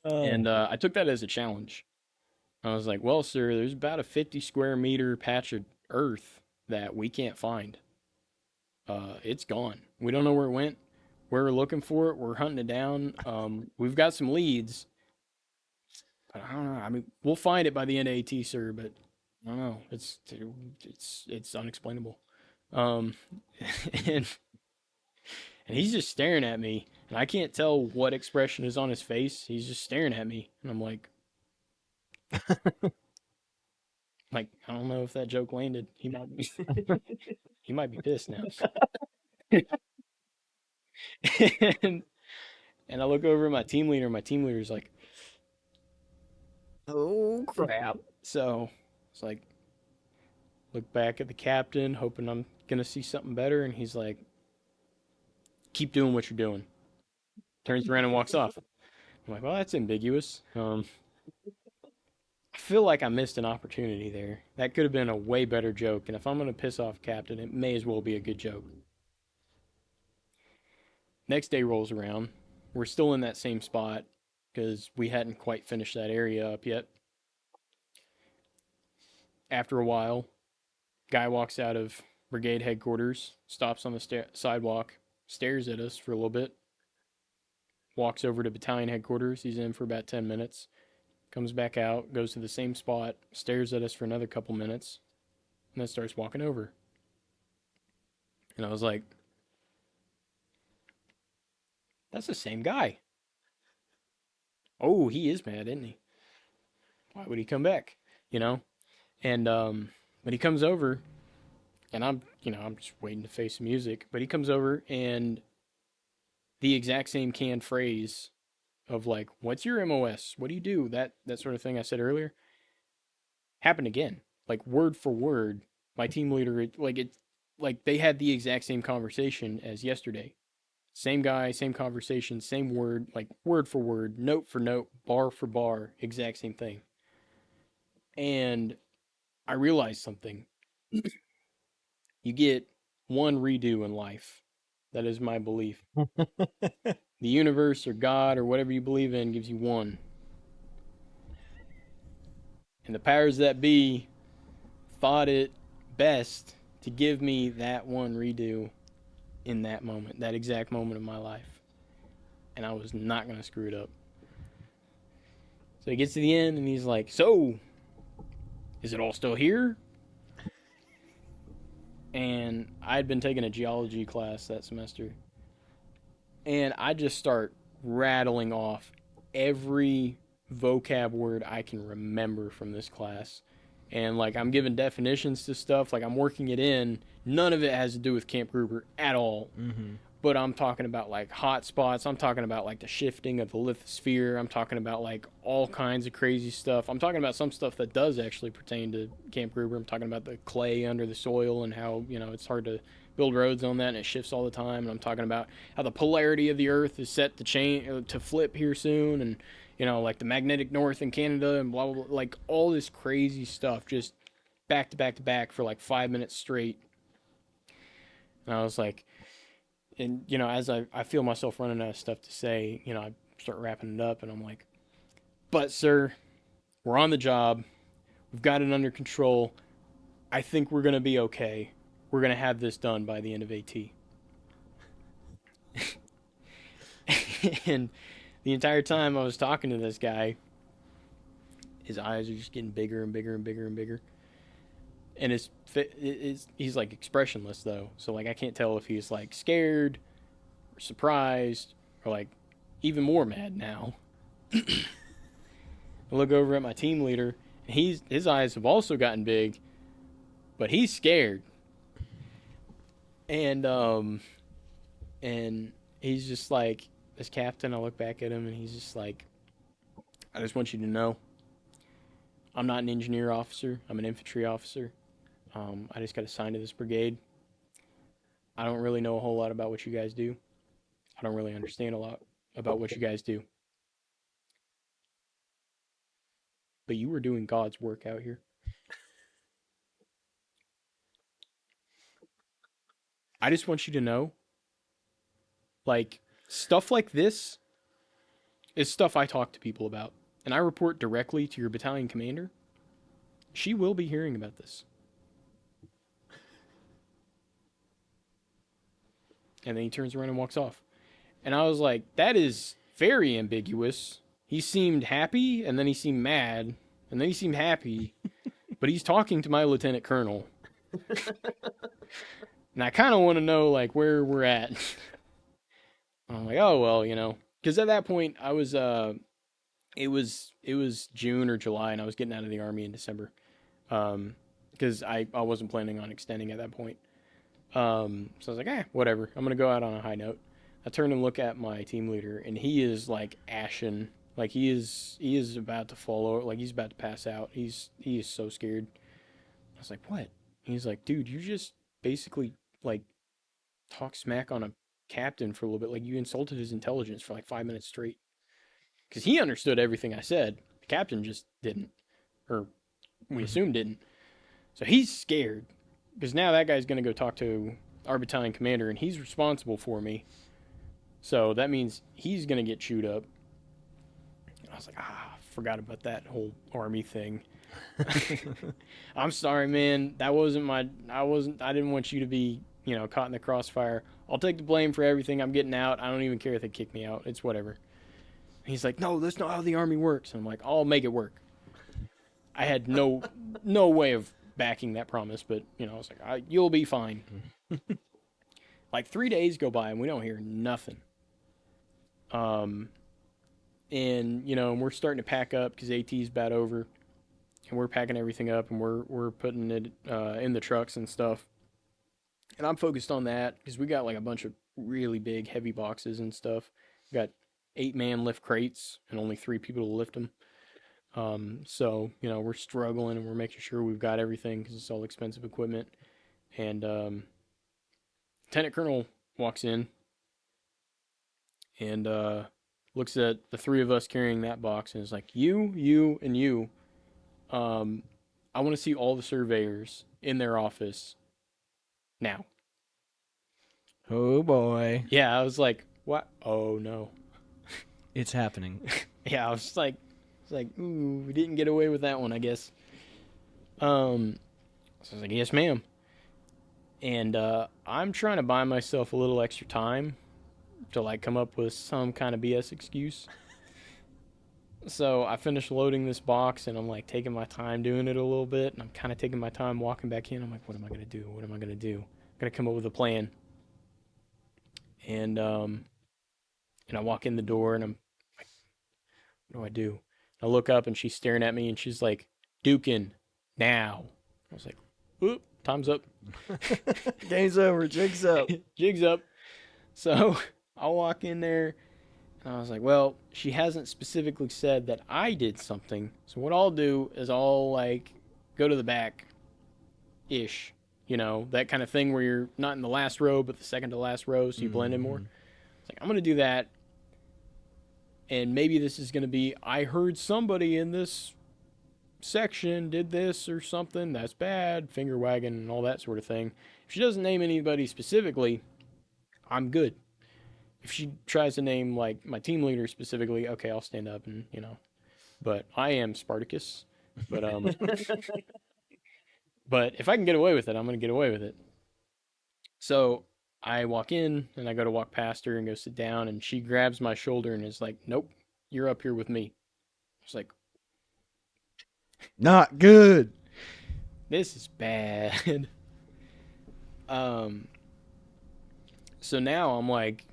And I took that as a challenge. I was like, well, sir, there's about a 50 square meter patch of earth that we can't find. It's gone. We don't know where it went. We're looking for it. We're hunting it down. We've got some leads, but I don't know. I mean, we'll find it by the end of AT, sir, but I don't know. It's unexplainable. Um, and and he's just staring at me, and I can't tell what expression is on his face. He's just staring at me, and I'm like, I don't know if that joke landed. He might be pissed now. and and I look over at my team leader. My team leader's like, "Oh crap!" So it's like, look back at the captain, hoping I'm gonna see something better, and he's like, "Keep doing what you're doing." Turns around and walks off. I'm like, "Well, that's ambiguous." I feel like I missed an opportunity there. That could have been a way better joke, and if I'm gonna piss off captain, it may as well be a good joke. Next day rolls around. We're still in that same spot because we hadn't quite finished that area up yet. After a while, guy walks out of brigade headquarters, stops on the sidewalk, stares at us for a little bit, walks over to battalion headquarters. He's in for about 10 minutes, comes back out, goes to the same spot, stares at us for another couple minutes, and then starts walking over. And I was like, that's the same guy. Oh, he is mad, isn't he? Why would he come back? You know? And but he comes over, and I'm just waiting to face the music. But he comes over, and the exact same canned phrase of like, "What's your MOS? What do you do?" That sort of thing I said earlier happened again, like word for word. My team leader, like they had the exact same conversation as yesterday. Same guy, same conversation, same word, like word for word, note for note, bar for bar, exact same thing. And I realized something. You get one redo in life. That is my belief. The universe or God or whatever you believe in gives you one. And the powers that be thought it best to give me that one redo in that moment, that exact moment of my life. And I was not going to screw it up. So he gets to the end and he's like, "So, is it all still here?" And I'd been taking a geology class that semester. And I just start rattling off every vocab word I can remember from this class. And like I'm giving definitions to stuff, like I'm working it in. None of it has to do with Camp Gruber at all. Mm-hmm. But I'm talking about like hot spots. I'm talking about like the shifting of the lithosphere. I'm talking about like all kinds of crazy stuff. I'm talking about some stuff that does actually pertain to Camp Gruber. I'm talking about the clay under the soil and how, it's hard to build roads on that and it shifts all the time. And I'm talking about how the polarity of the earth is set to change, to flip here soon. And, like the magnetic north in Canada and blah, blah, blah. Like all this crazy stuff just back to back to back for like 5 minutes straight. And I was like, and as I feel myself running out of stuff to say, I start wrapping it up and I'm like, "But sir, we're on the job, we've got it under control, I think we're going to be okay, we're going to have this done by the end of AT." And the entire time I was talking to this guy, his eyes are just getting bigger and bigger and bigger and bigger. And he's like expressionless though. So like I can't tell if he's like scared or surprised or like even more mad now. I look over at my team leader, and his eyes have also gotten big, but he's scared. And he's just like, this captain, I look back at him and he's just like, I just want you to know, I'm not an engineer officer, I'm an infantry officer. I just got assigned to this brigade. I don't really know a whole lot about what you guys do. I don't really understand a lot about what you guys do. But you were doing God's work out here. I just want you to know, like, stuff like this is stuff I talk to people about. And I report directly to your battalion commander. She will be hearing about this. And then he turns around and walks off. And I was like, that is very ambiguous. He seemed happy, and then he seemed mad, and then he seemed happy. But he's talking to my lieutenant colonel. And I kind of want to know, like, where we're at. I'm like, oh, well, you know. Because at that point, I was, it was June or July, and I was getting out of the Army in December. Because I wasn't planning on extending at that point. So I was like, whatever. I'm going to go out on a high note. I turn and look at my team leader, and he is, like, ashen. Like, he is about to fall over. Like, he's about to pass out. He is so scared. I was like, what? He's like, dude, you just basically, like, talk smack on a captain for a little bit. Like, you insulted his intelligence for, like, 5 minutes straight. Because he understood everything I said. The captain just didn't. Or we assumed didn't. So he's scared. Because now that guy's going to go talk to our battalion commander, and he's responsible for me. So that means he's going to get chewed up. I was like, forgot about that whole Army thing. I'm sorry, man. That wasn't I didn't want you to be, you know, caught in the crossfire. I'll take the blame for everything. I'm getting out. I don't even care if they kick me out. It's whatever. And he's like, no, that's not how the Army works. And I'm like, I'll make it work. I had no way of backing that promise, but, you know, I was like, you'll be fine. Like 3 days go by and we don't hear nothing. And, you know, we're starting to pack up because AT's about over. And we're packing everything up and we're putting it in the trucks and stuff. And I'm focused on that because we got like a bunch of really big, heavy boxes and stuff. We got 8-man lift crates and only 3 people to lift them. So, you know, we're struggling and we're making sure we've got everything because it's all expensive equipment. And Lieutenant Colonel walks in and looks at the 3 of us carrying that box and is like, you, and you. I want to see all the surveyors in their office now. Oh boy. Yeah, I was like, what? Oh no. It's happening. Yeah, I was like, ooh, we didn't get away with that one, I guess. So I was like, yes, ma'am. And I'm trying to buy myself a little extra time to like come up with some kind of BS excuse. So I finished loading this box and I'm like taking my time doing it a little bit. And I'm kind of taking my time walking back in. I'm like, what am I going to do? What am I going to do? I'm going to come up with a plan. And I walk in the door and I'm like, what do I do? I look up and she's staring at me and she's like, Duchan, now. I was like, oop, time's up. Game's over. Jig's up. Jig's up. So I walk in there and I was like, well, she hasn't specifically said that I did something. So what I'll do is I'll like go to the back ish, you know, that kind of thing where you're not in the last row, but the second to last row. So you blend in more. It's like, I'm going to do that. And maybe this is going to be, I heard somebody in this section did this or something. That's bad. Finger wagging and all that sort of thing. If she doesn't name anybody specifically, I'm good. If she tries to name like my team leader specifically, okay, I'll stand up and, you know, but I am Spartacus. But, but if I can get away with it, I'm going to get away with it. So I walk in and I go to walk past her and go sit down, and she grabs my shoulder and is like, "Nope, you're up here with me." I was like, Not good. "This is bad." um, so now I'm like,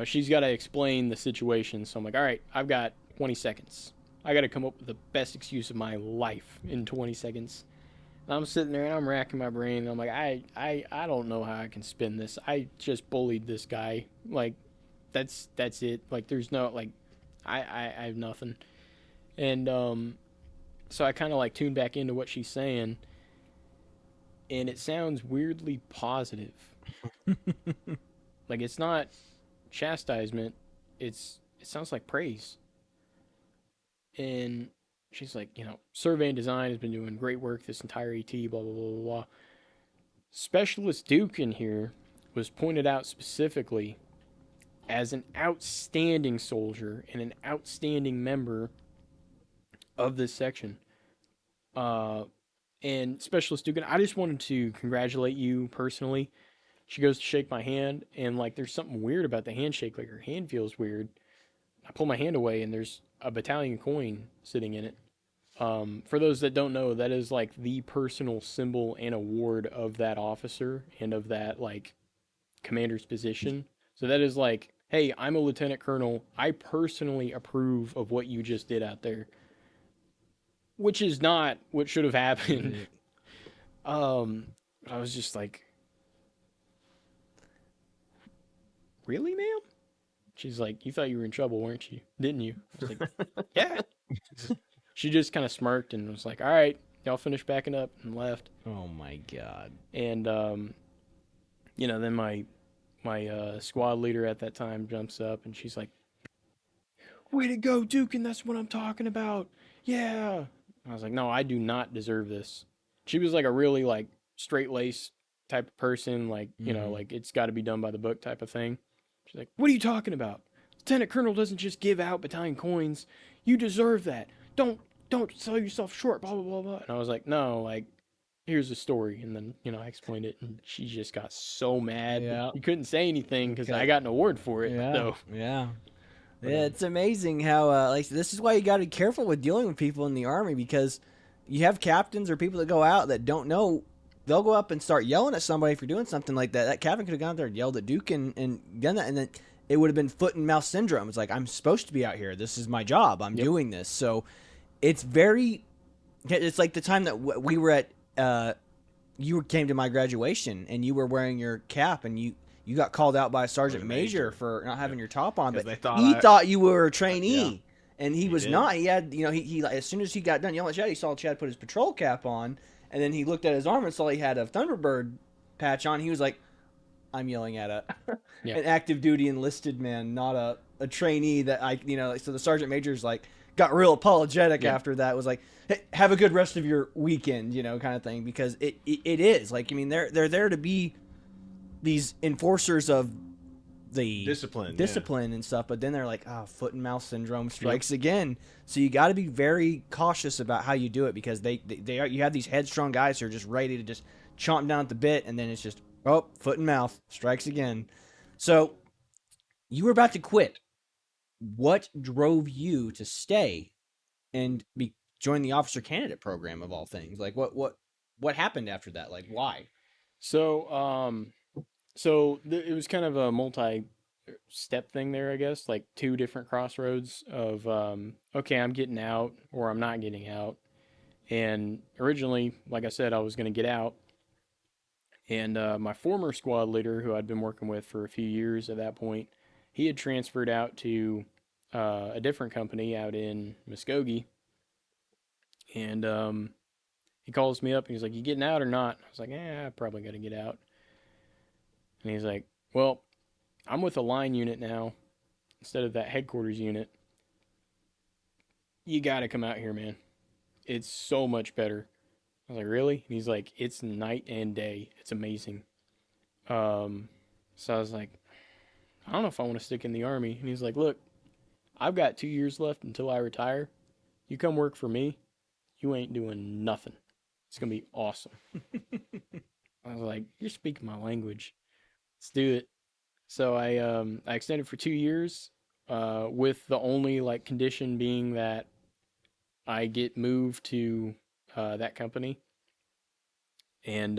she's got to explain the situation. So I'm like, all right, I've got 20 seconds. I got to come up with the best excuse of my life in 20 seconds. And I'm sitting there and I'm racking my brain. And I'm like, I don't know how I can spin this. I just bullied this guy. Like, that's it. Like, there's no, like, I have nothing. And so I kind of like tune back into what she's saying. And it sounds weirdly positive. Like, it's not chastisement. It sounds like praise. And she's like, survey and design has been doing great work this entire ET, blah blah blah blah blah. Specialist Duke in here was pointed out specifically as an outstanding soldier and an outstanding member of this section. Uh, and Specialist Duke, and I just wanted to congratulate you personally. She goes to shake my hand, and like, there's something weird about the handshake. Like, her hand feels weird. I pull my hand away, and there's a battalion coin sitting in it. For those that don't know, that is like the personal symbol and award of that officer and of that like commander's position. So that is like, hey, I'm a lieutenant colonel. I personally approve of what you just did out there, which is not what should have happened. I was just like, really, ma'am? She's like, you thought you were in trouble, weren't you? Didn't you? I was like, yeah. She just kind of smirked and was like, all right, y'all finish backing up, and left. Oh my god. And then my squad leader at that time jumps up and she's like, way to go, Duke, and that's what I'm talking about. Yeah. I was like, no, I do not deserve this. She was like a really like straight lace type of person, like, like it's got to be done by the book type of thing. She's like, what are you talking about? Lieutenant Colonel doesn't just give out battalion coins. You deserve that. Don't sell yourself short, blah blah blah blah. And I was like, no, like, here's the story. And then I explained it, and she just got so mad. Yeah. She couldn't say anything because Okay. I got an award for it. Yeah. So Yeah. Yeah, it's amazing how like this is why you got to be careful with dealing with people in the army, because you have captains or people that go out that don't know. They'll go up and start yelling at somebody for doing something like that. That captain could have gone there and yelled at Duke and done that, and then it would have been foot and mouth syndrome. It's like, I'm supposed to be out here. This is my job. I'm doing this. So it's very. It's like the time that we were at. You came to my graduation and you were wearing your cap and you got called out by a sergeant major for not having your top on, but they thought he thought you were a trainee, and he was did. not. He had, he as soon as he got done yelling at Chad, he saw Chad put his patrol cap on, and then he looked at his arm and saw he had a Thunderbird patch on. He was like, "I'm yelling at an active duty enlisted man, not a trainee that I." So the sergeant major's like got real apologetic after that. Was like, hey, have a good rest of your weekend, kind of thing, because it is like, they're there to be these enforcers of the discipline and stuff, but then they're like, foot and mouth syndrome strikes again. So you got to be very cautious about how you do it, because they are, you have these headstrong guys who are just ready to just chomp down at the bit, and then it's just, foot and mouth strikes again. So you were about to quit. What drove you to stay and join the officer candidate program of all things? Like, what happened after that? Like, why? So it was kind of a multi-step thing there, I guess, like two different crossroads of, okay, I'm getting out or I'm not getting out. And originally, like I said, I was going to get out. And my former squad leader, who I'd been working with for a few years at that point, he had transferred out to a different company out in Muskogee. And he calls me up and he's like, you getting out or not? I was like, I probably got to get out. And he's like, well, I'm with a line unit now instead of that headquarters unit. You got to come out here, man. It's so much better. I was like, really? And he's like, it's night and day. It's amazing. So I was like, I don't know if I want to stick in the Army. And he's like, look, I've got 2 years left until I retire. You come work for me, you ain't doing nothing. It's going to be awesome. I was like, you're speaking my language. Let's do it. So I extended for 2 years, with the only like condition being that I get moved to that company, and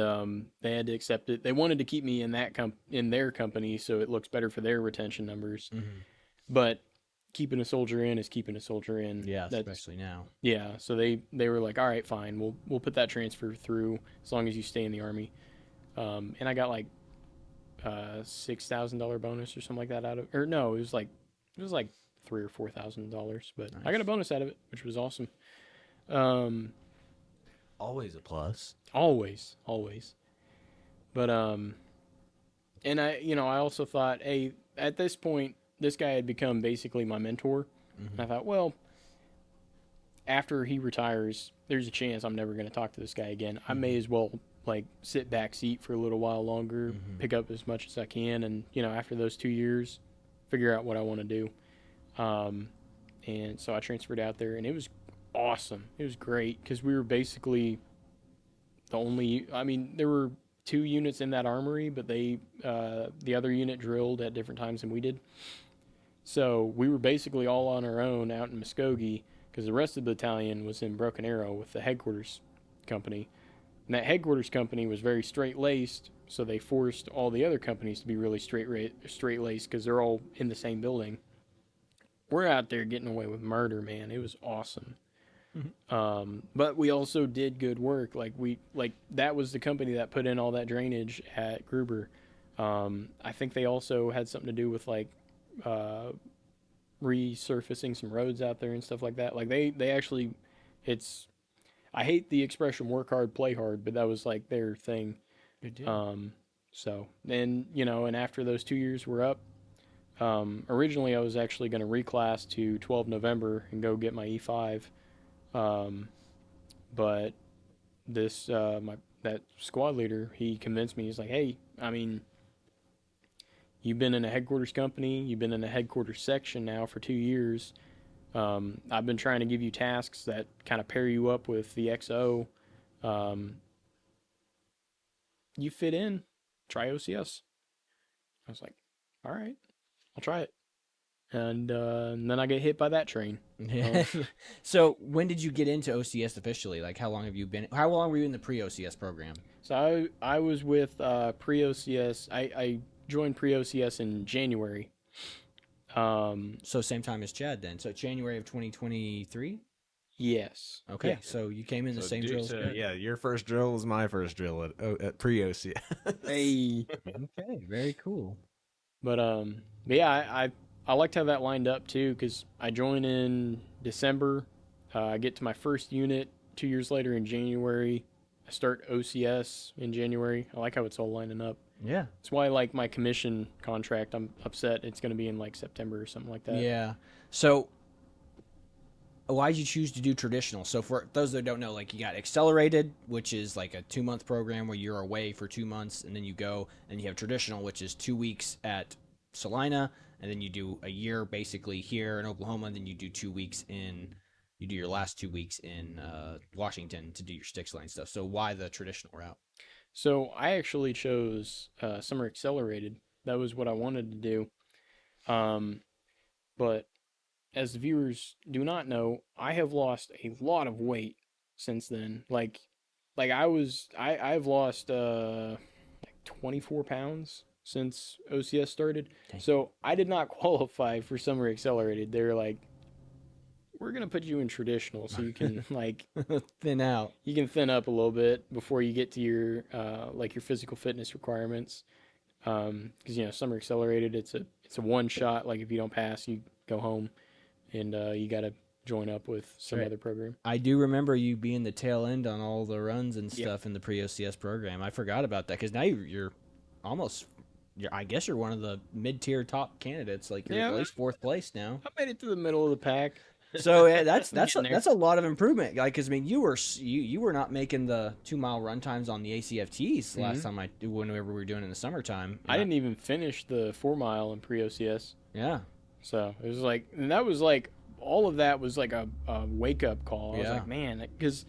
they had to accept it. They wanted to keep me in in their company, so it looks better for their retention numbers. Mm-hmm. But keeping a soldier in is keeping a soldier in. Yeah, That's especially now. yeah. So they were like, all right, fine, we'll put that transfer through as long as you stay in the army. And I got like $6,000 bonus or something like that out of, or no, it was like $3,000 or $4,000, but I got a bonus out of it, which was awesome. Um, Always a plus. always. But and I also thought, hey, at this point, this guy had become basically my mentor. Mm-hmm. And I thought, well, after he retires, there's a chance I'm never going to talk to this guy again. I may as well like sit back seat for a little while longer, pick up as much as I can, and after those 2 years, figure out what I want to do. And so I transferred out there, and it was awesome. It was great because we were basically the only. I mean, there were 2 units in that armory, but the other unit drilled at different times than we did. So we were basically all on our own out in Muskogee because the rest of the battalion was in Broken Arrow with the headquarters company. And that headquarters company was very straight-laced, so they forced all the other companies to be really straight-laced because they're all in the same building. We're out there getting away with murder, man. It was awesome. But we also did good work. Like that was the company that put in all that drainage at Gruber. I think they also had something to do with like resurfacing some roads out there and stuff like that. Like they actually, it's, I hate the expression work hard, play hard, but that was like their thing. Good deal. So then, and after those 2 years were up, originally I was actually going to reclass to 12 November and go get my E5. But that squad leader, he convinced me. He's like, hey, I mean, you've been in a headquarters company, you've been in a headquarters section now for 2 years. I've been trying to give you tasks that kind of pair you up with the XO. You fit in. Try OCS. I was like, all right, I'll try it. And then I get hit by that train. So when did you get into OCS officially? Like, how long have you been? How long were you in the pre-OCS program? So I was with pre-OCS. I joined pre-OCS in January. So same time as Chad then. So January of 2023. Yes. Okay. Yeah. So you came in the same drill. Yeah, your first drill was my first drill at pre-OCS. Hey. Okay. Very cool. But yeah, I liked how that lined up too, because I joined in December. I get to my first unit 2 years later in January. I start OCS in January. I like how it's all lining up. Yeah. That's why, like, my commission contract, I'm upset it's going to be in like September or something like that. Yeah. So why did you choose to do traditional? So for those that don't know, like, you got accelerated, which is like a 2-month program where you're away for 2 months and then you go, and you have traditional, which is 2 weeks at Salina, and then you do a year basically here in Oklahoma, and then you do 2 weeks you do your last 2 weeks in Washington to do your sticks line stuff. So why the traditional route? So I actually chose summer accelerated. That was what I wanted to do. But as the viewers do not know, I have lost a lot of weight since then. I've lost like 24 pounds since OCS started. Dang. So I did not qualify for summer accelerated. They're like, we're gonna put you in traditional so you can like Thin out. you can thin up a little bit before you get to your like your physical fitness requirements. Because summer accelerated, it's a one shot. Like if you don't pass, you go home, and you got to join up with some other program. I do remember you being the tail end on all the runs and stuff in the pre-OCS program. I forgot about that because now you're almost. I guess you're one of the mid-tier top candidates. Like you're at least 4th place now. I made it to the middle of the pack. So yeah, that's a lot of improvement. Like, because I mean, you were not making the 2-mile run times on the ACFTs last time whenever we were doing it in the summertime. I didn't even finish the 4-mile in pre-OCS. Yeah. So it was like, and that was like, all of that was like a wake up call. I was like, man, because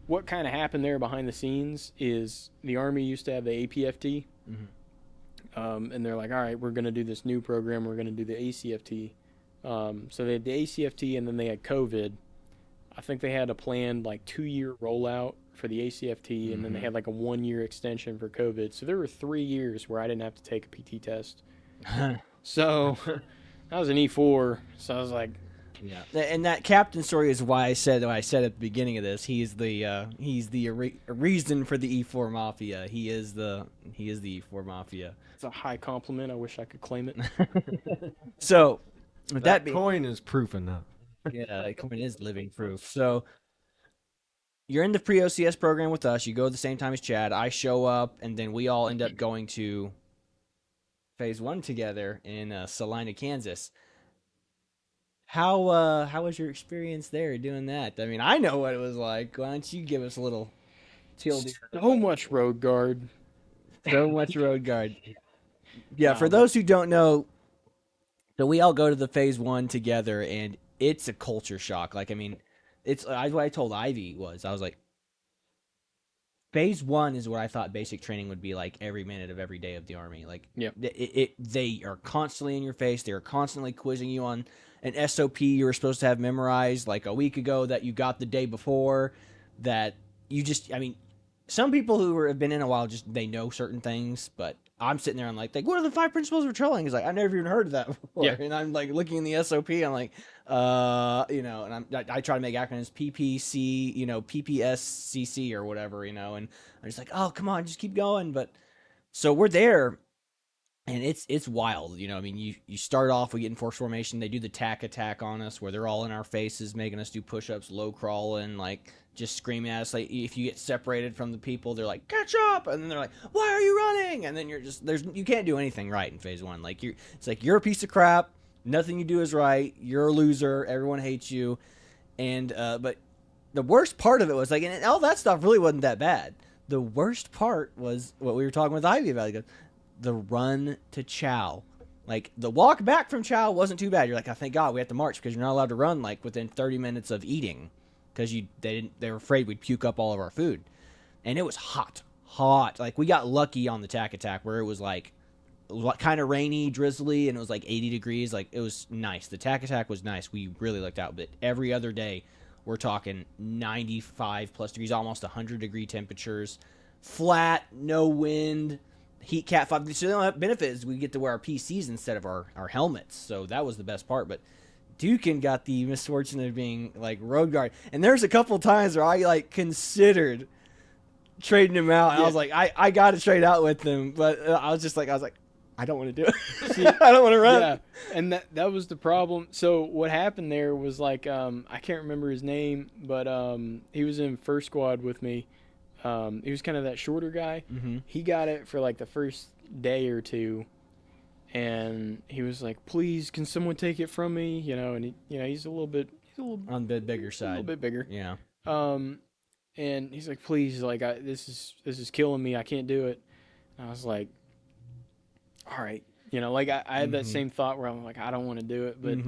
what kind of happened there behind the scenes is the Army used to have the APFT. and they're like, all right, we're going to do this new program. We're going to do the ACFT. So they had the ACFT, and then they had COVID. I think they had a planned like 2-year rollout for the ACFT, and then they had like a 1-year extension for COVID. So there were 3 years where I didn't have to take a PT test. So I was an E4, so I was like, yeah. And that captain story is why I said what I said at the beginning of this. He's the reason for the E4 Mafia. He is the E4 Mafia. it's a high compliment. I wish I could claim it. So with That being, coin is proof enough. yeah, that coin is living proof. So you're in the pre-OCS program with us. You go at the same time as Chad. I show up, and then we all end up going to phase 1 together in Salina, Kansas. How was your experience there doing that? I mean, I know what it was like. Why don't you give us a little So much road guard. so much road guard? Yeah, for those who don't know, so we all go to the phase 1 together, and it's a culture shock. Like, I mean, it's what I told Ivy was, I was like, phase 1 is what I thought basic training would be like every minute of every day of the Army. Like, Yeah. They are constantly in your face. They are constantly quizzing you on an SOP you were supposed to have memorized like a week ago that you got the day before. That you just, I mean, some people who have been in a while just they know certain things, but I'm sitting there, I'm like, what are the 5 principles of patrolling? He's like, I never even heard of that before. Yeah. And I'm like looking in the SOP, I'm like, and I try to make acronyms PPC, PPSCC or whatever, and I'm just like, oh, come on, just keep going. But so we're there, and it's wild, I mean, you start off, we get in force formation, they do the tack attack on us where they're all in our faces, making us do push-ups, low crawling, like just screaming at us. Like if you get separated from the people, they're like, catch up, and then they're like, why are you running? And then you're just you can't do anything right in phase 1. Like it's like you're a piece of crap. Nothing you do is right. You're a loser. Everyone hates you. And but the worst part of it was like, and all that stuff really wasn't that bad. The worst part was what we were talking with Ivy about. Like, the run to Chow. Like the walk back from Chow wasn't too bad. You're like, oh, thank God we have to march because you're not allowed to run like within 30 minutes of eating because they were afraid we'd puke up all of our food. And it was hot. Like we got lucky on the tack attack where it was kind of rainy, drizzly, and it was like 80 degrees. Like it was nice. The tack attack was nice. We really looked out. But every other day, we're talking 95 plus degrees, almost 100-degree temperatures, flat, no wind, heat cat 5. So the only benefit is we get to wear our PCs instead of our helmets. So that was the best part. But Duchan got the misfortune of being like road guard, and there's a couple times where I like considered trading him out. And I was like, I got to trade out with him, but I was like, I don't want to do it. See, I don't want to run. Yeah, and that was the problem. So what happened there was like I can't remember his name, but he was in first squad with me. He was kind of that shorter guy. Mm-hmm. He got it for like the first day or two, and he was like, "Please, can someone take it from me?" And he's a little On the bigger side. a little bit bigger. Yeah. And he's like, "Please, like this is killing me. I can't do it." And I was like, all right, like I had that same thought where I'm like, I don't want to do it, but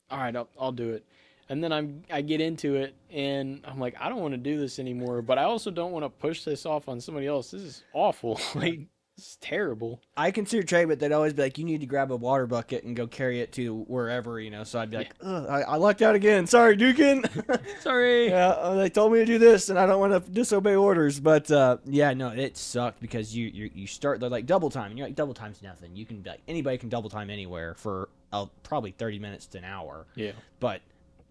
all right, I'll do it. And then I get into it, and I'm like, I don't want to do this anymore, but I also don't want to push this off on somebody else. This is awful. Like, this is terrible. I consider trade, but they'd always be like, you need to grab a water bucket and go carry it to wherever, So I'd be like, ugh, I lucked out again. Sorry, Duchan. Sorry. Yeah, they told me to do this, and I don't want to disobey orders. But yeah, no, it sucked because you start, they're like double time, and you're like, double time's nothing. You can anybody can double time anywhere for probably 30 minutes to an hour. Yeah. But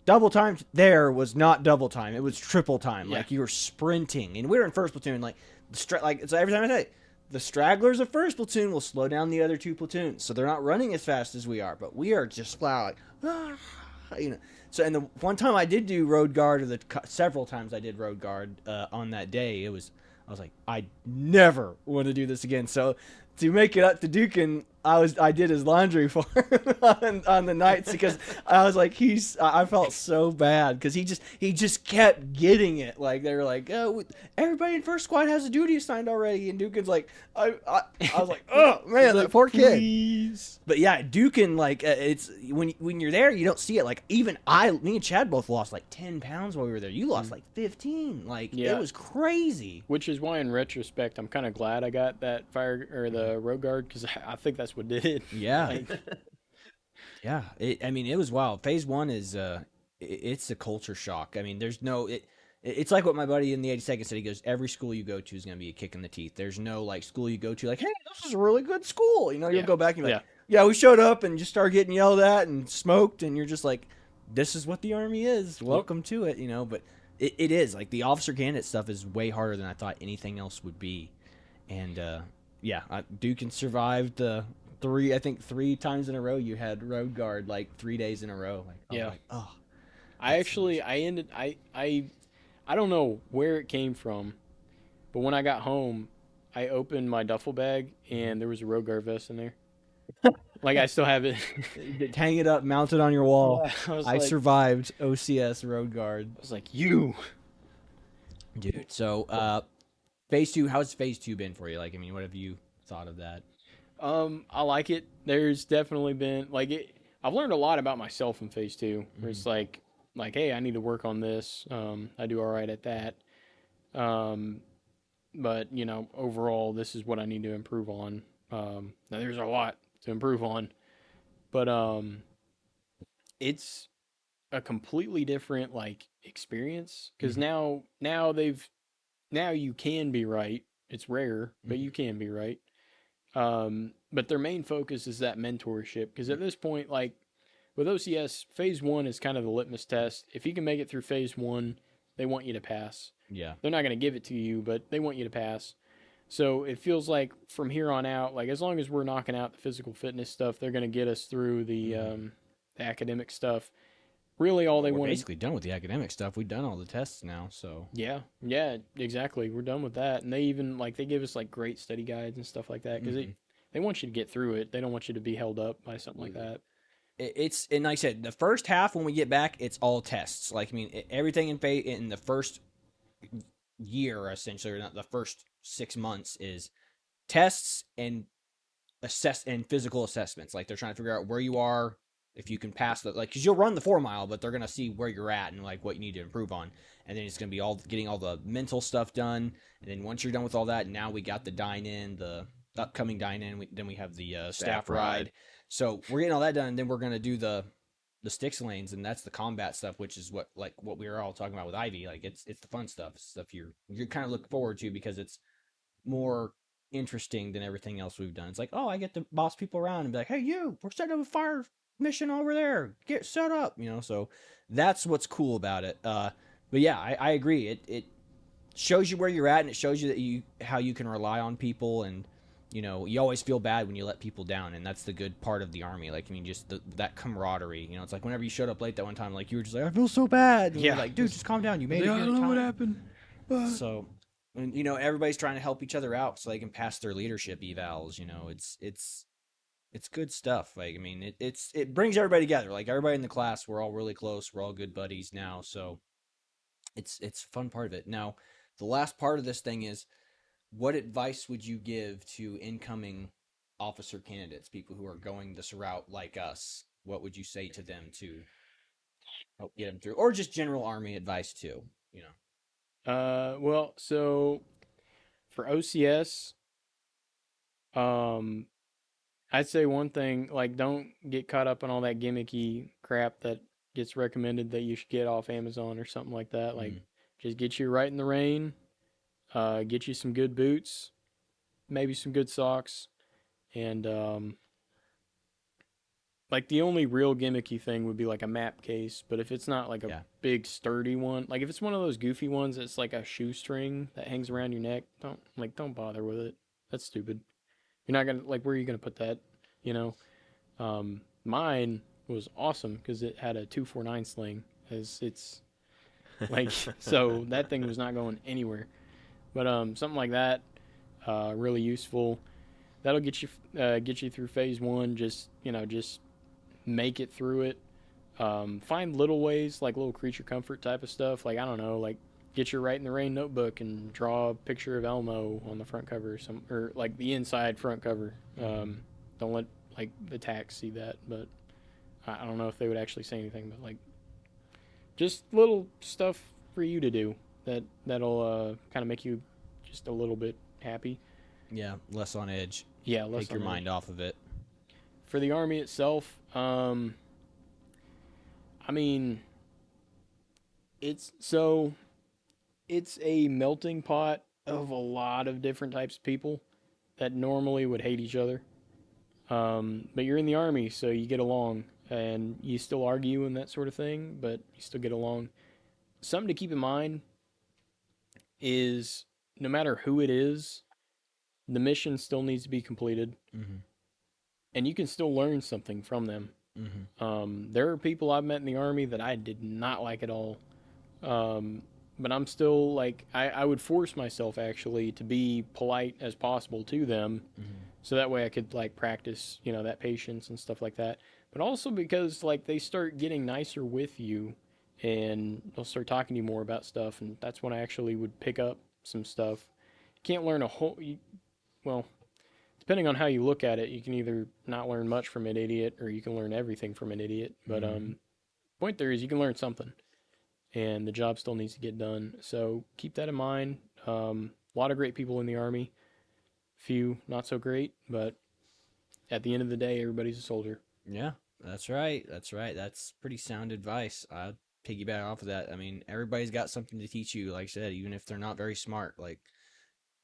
double time there was not double time; it was triple time. Yeah. Like you were sprinting, and we were in first platoon. Like so every time I say, the stragglers of first platoon will slow down the other 2 platoons, so they're not running as fast as we are. But we are just flat, like, So, and the one time I did do road guard, or several times I did road guard on that day, I was like, I never want to do this again. So, to make it up to Duchan, I did his laundry for him on the nights because I was like I felt so bad because he just kept getting it. Like they were like, oh, everybody in first squad has a duty assigned already, and Dukin's like, I was like, oh man, that poor kid. Please. But yeah, Dukin, like it's when you're there, you don't see it. Like even me and Chad both lost like 10 pounds while we were there. You lost like 15. Like Yeah. it was crazy. Which is why, in retrospect, I'm kind of glad I got that fire or the road guard because I think that's what did it. Yeah. Like, Yeah, I mean, it was wild. Phase one is it's a culture shock. I mean, there's no it's like what my buddy in the 82nd said. He goes, every school you go to is going to be a kick in the teeth. There's no like school you go to like, hey, this is a really good school. You know, you'll Yeah. go back and be like, yeah, we showed up and just started getting yelled at and smoked, and you're just like, this is what the Army is. Welcome to it. You know, but it is like the officer candidate stuff is way harder than I thought anything else would be, and yeah, Dukin survived the. I think 3 times in a row you had road guard like 3 days in a row. Like, Yeah. like, oh, I don't know where it came from, but when I got home, I opened my duffel bag and there was a road guard vest in there. Like I still have it. hang it up, mount it on your wall. Yeah, I was I like, survived OCS road guard, I was like, you. dude. So, phase 2. How's phase 2 been for you? Like, I mean, what have you thought of that? I like it. There's definitely been like it. I've learned a lot about myself in phase 2. Where it's like, hey, I need to work on this. I do all right at that. But overall, this is what I need to improve on. Now there's a lot to improve on, but it's a completely different like experience because now you can be right. It's rare, but you can be right. But their main focus is that mentorship because at this point, like with OCS, phase 1 is kind of the litmus test. If you can make it through phase 1, they want you to pass. Yeah. They're not going to give it to you, but they want you to pass. So it feels like from here on out, like as long as we're knocking out the physical fitness stuff, they're going to get us through the academic stuff. Really, all they We're want basically done with the academic stuff. We've done all the tests now, so Yeah, exactly. We're done with that, and they even like they give us like great study guides and stuff like that because they want you to get through it. They don't want you to be held up by something like that. it's and like I said, the first half when we get back, it's all tests. Like I mean, everything in the first year essentially, or not the first 6 months, is tests and physical assessments. Like they're trying to figure out where you are, if you can pass the because you'll run the 4 mile, but they're gonna see where you're at and like what you need to improve on. And then it's gonna be all getting all the mental stuff done. And then once you're done with all that, now we got the dine in, the upcoming dine in. Then we have the staff ride. So we're getting all that done, and then we're gonna do the sticks lanes, and that's the combat stuff, which is what we were all talking about with Ivy. Like it's the fun stuff you're kind of looking forward to because it's more interesting than everything else we've done. It's like, oh, I get to boss people around and be like, hey, we're setting up a fire mission over there. Get set up, So that's what's cool about it. But yeah, I agree. It shows you where you're at, and it shows you that how you can rely on people, and you always feel bad when you let people down, and that's the good part of the Army. Like, I mean, just that camaraderie. It's like whenever you showed up late that one time, like you were just like, I feel so bad. And you're like, dude, just calm down. You made it. I don't know what happened. So, and everybody's trying to help each other out so they can pass their leadership evals. It's good stuff. Like, I mean, it brings everybody together. Like everybody in the class, we're all really close. We're all good buddies now. So it's a fun part of it. Now, the last part of this thing is, what advice would you give to incoming officer candidates, people who are going this route like us? What would you say to them to help get them through, or just general Army advice too? Well, so for OCS, I'd say one thing, like don't get caught up in all that gimmicky crap that gets recommended that you should get off Amazon or something like that. Like just get you right in the rain, get you some good boots, maybe some good socks, and like the only real gimmicky thing would be like a map case, but if it's not like a big sturdy one, like if it's one of those goofy ones that's like a shoestring that hangs around your neck, don't bother with it. That's stupid. You're not gonna where are you gonna put that? Mine was awesome because it had a 249 sling, as it's like so that thing was not going anywhere. But something like that, really useful. that'll get you through phase one. Just just make it through it. Find little ways, like little creature comfort type of stuff. Like I don't know, like get your Write in the Rain notebook and draw a picture of Elmo on the front cover, or like the inside front cover. Don't let like the tax see that, but I don't know if they would actually say anything, but like just little stuff for you to do that'll kind of make you just a little bit happy. Yeah, less on edge. Yeah, less Take your on mind off of it. For the Army itself, I mean, it's a melting pot of a lot of different types of people that normally would hate each other. But you're in the Army, so you get along, and you still argue and that sort of thing, but you still get along. Something to keep in mind is no matter who it is, the mission still needs to be completed, and you can still learn something from them. There are people I've met in the Army that I did not like at all. But I'm still like, I would force myself actually to be polite as possible to them. So that way I could like practice, that patience and stuff like that. But also because like they start getting nicer with you and they'll start talking to you more about stuff. And that's when I actually would pick up some stuff. You can't learn well, depending on how you look at it, you can either not learn much from an idiot or you can learn everything from an idiot. But point there is you can learn something, and the job still needs to get done. So keep that in mind. A lot of great people in the Army, few not so great, but at the end of the day, everybody's a soldier. Yeah, that's right. That's right. That's pretty sound advice. I piggyback off of that. I mean, everybody's got something to teach you, like I said, even if they're not very smart. Like,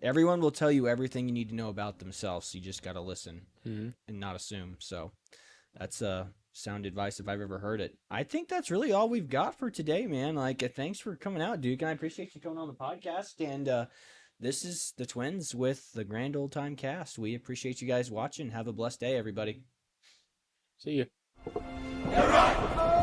everyone will tell you everything you need to know about themselves. So you just got to listen and not assume. So that's sound advice if I've ever heard it. I think that's really all we've got for today, man. Like, thanks for coming out, Duke, and I appreciate you coming on the podcast. And this is the Twins with the Grand Old Time Cast. We appreciate you guys watching. Have a blessed day, everybody. See you. All right.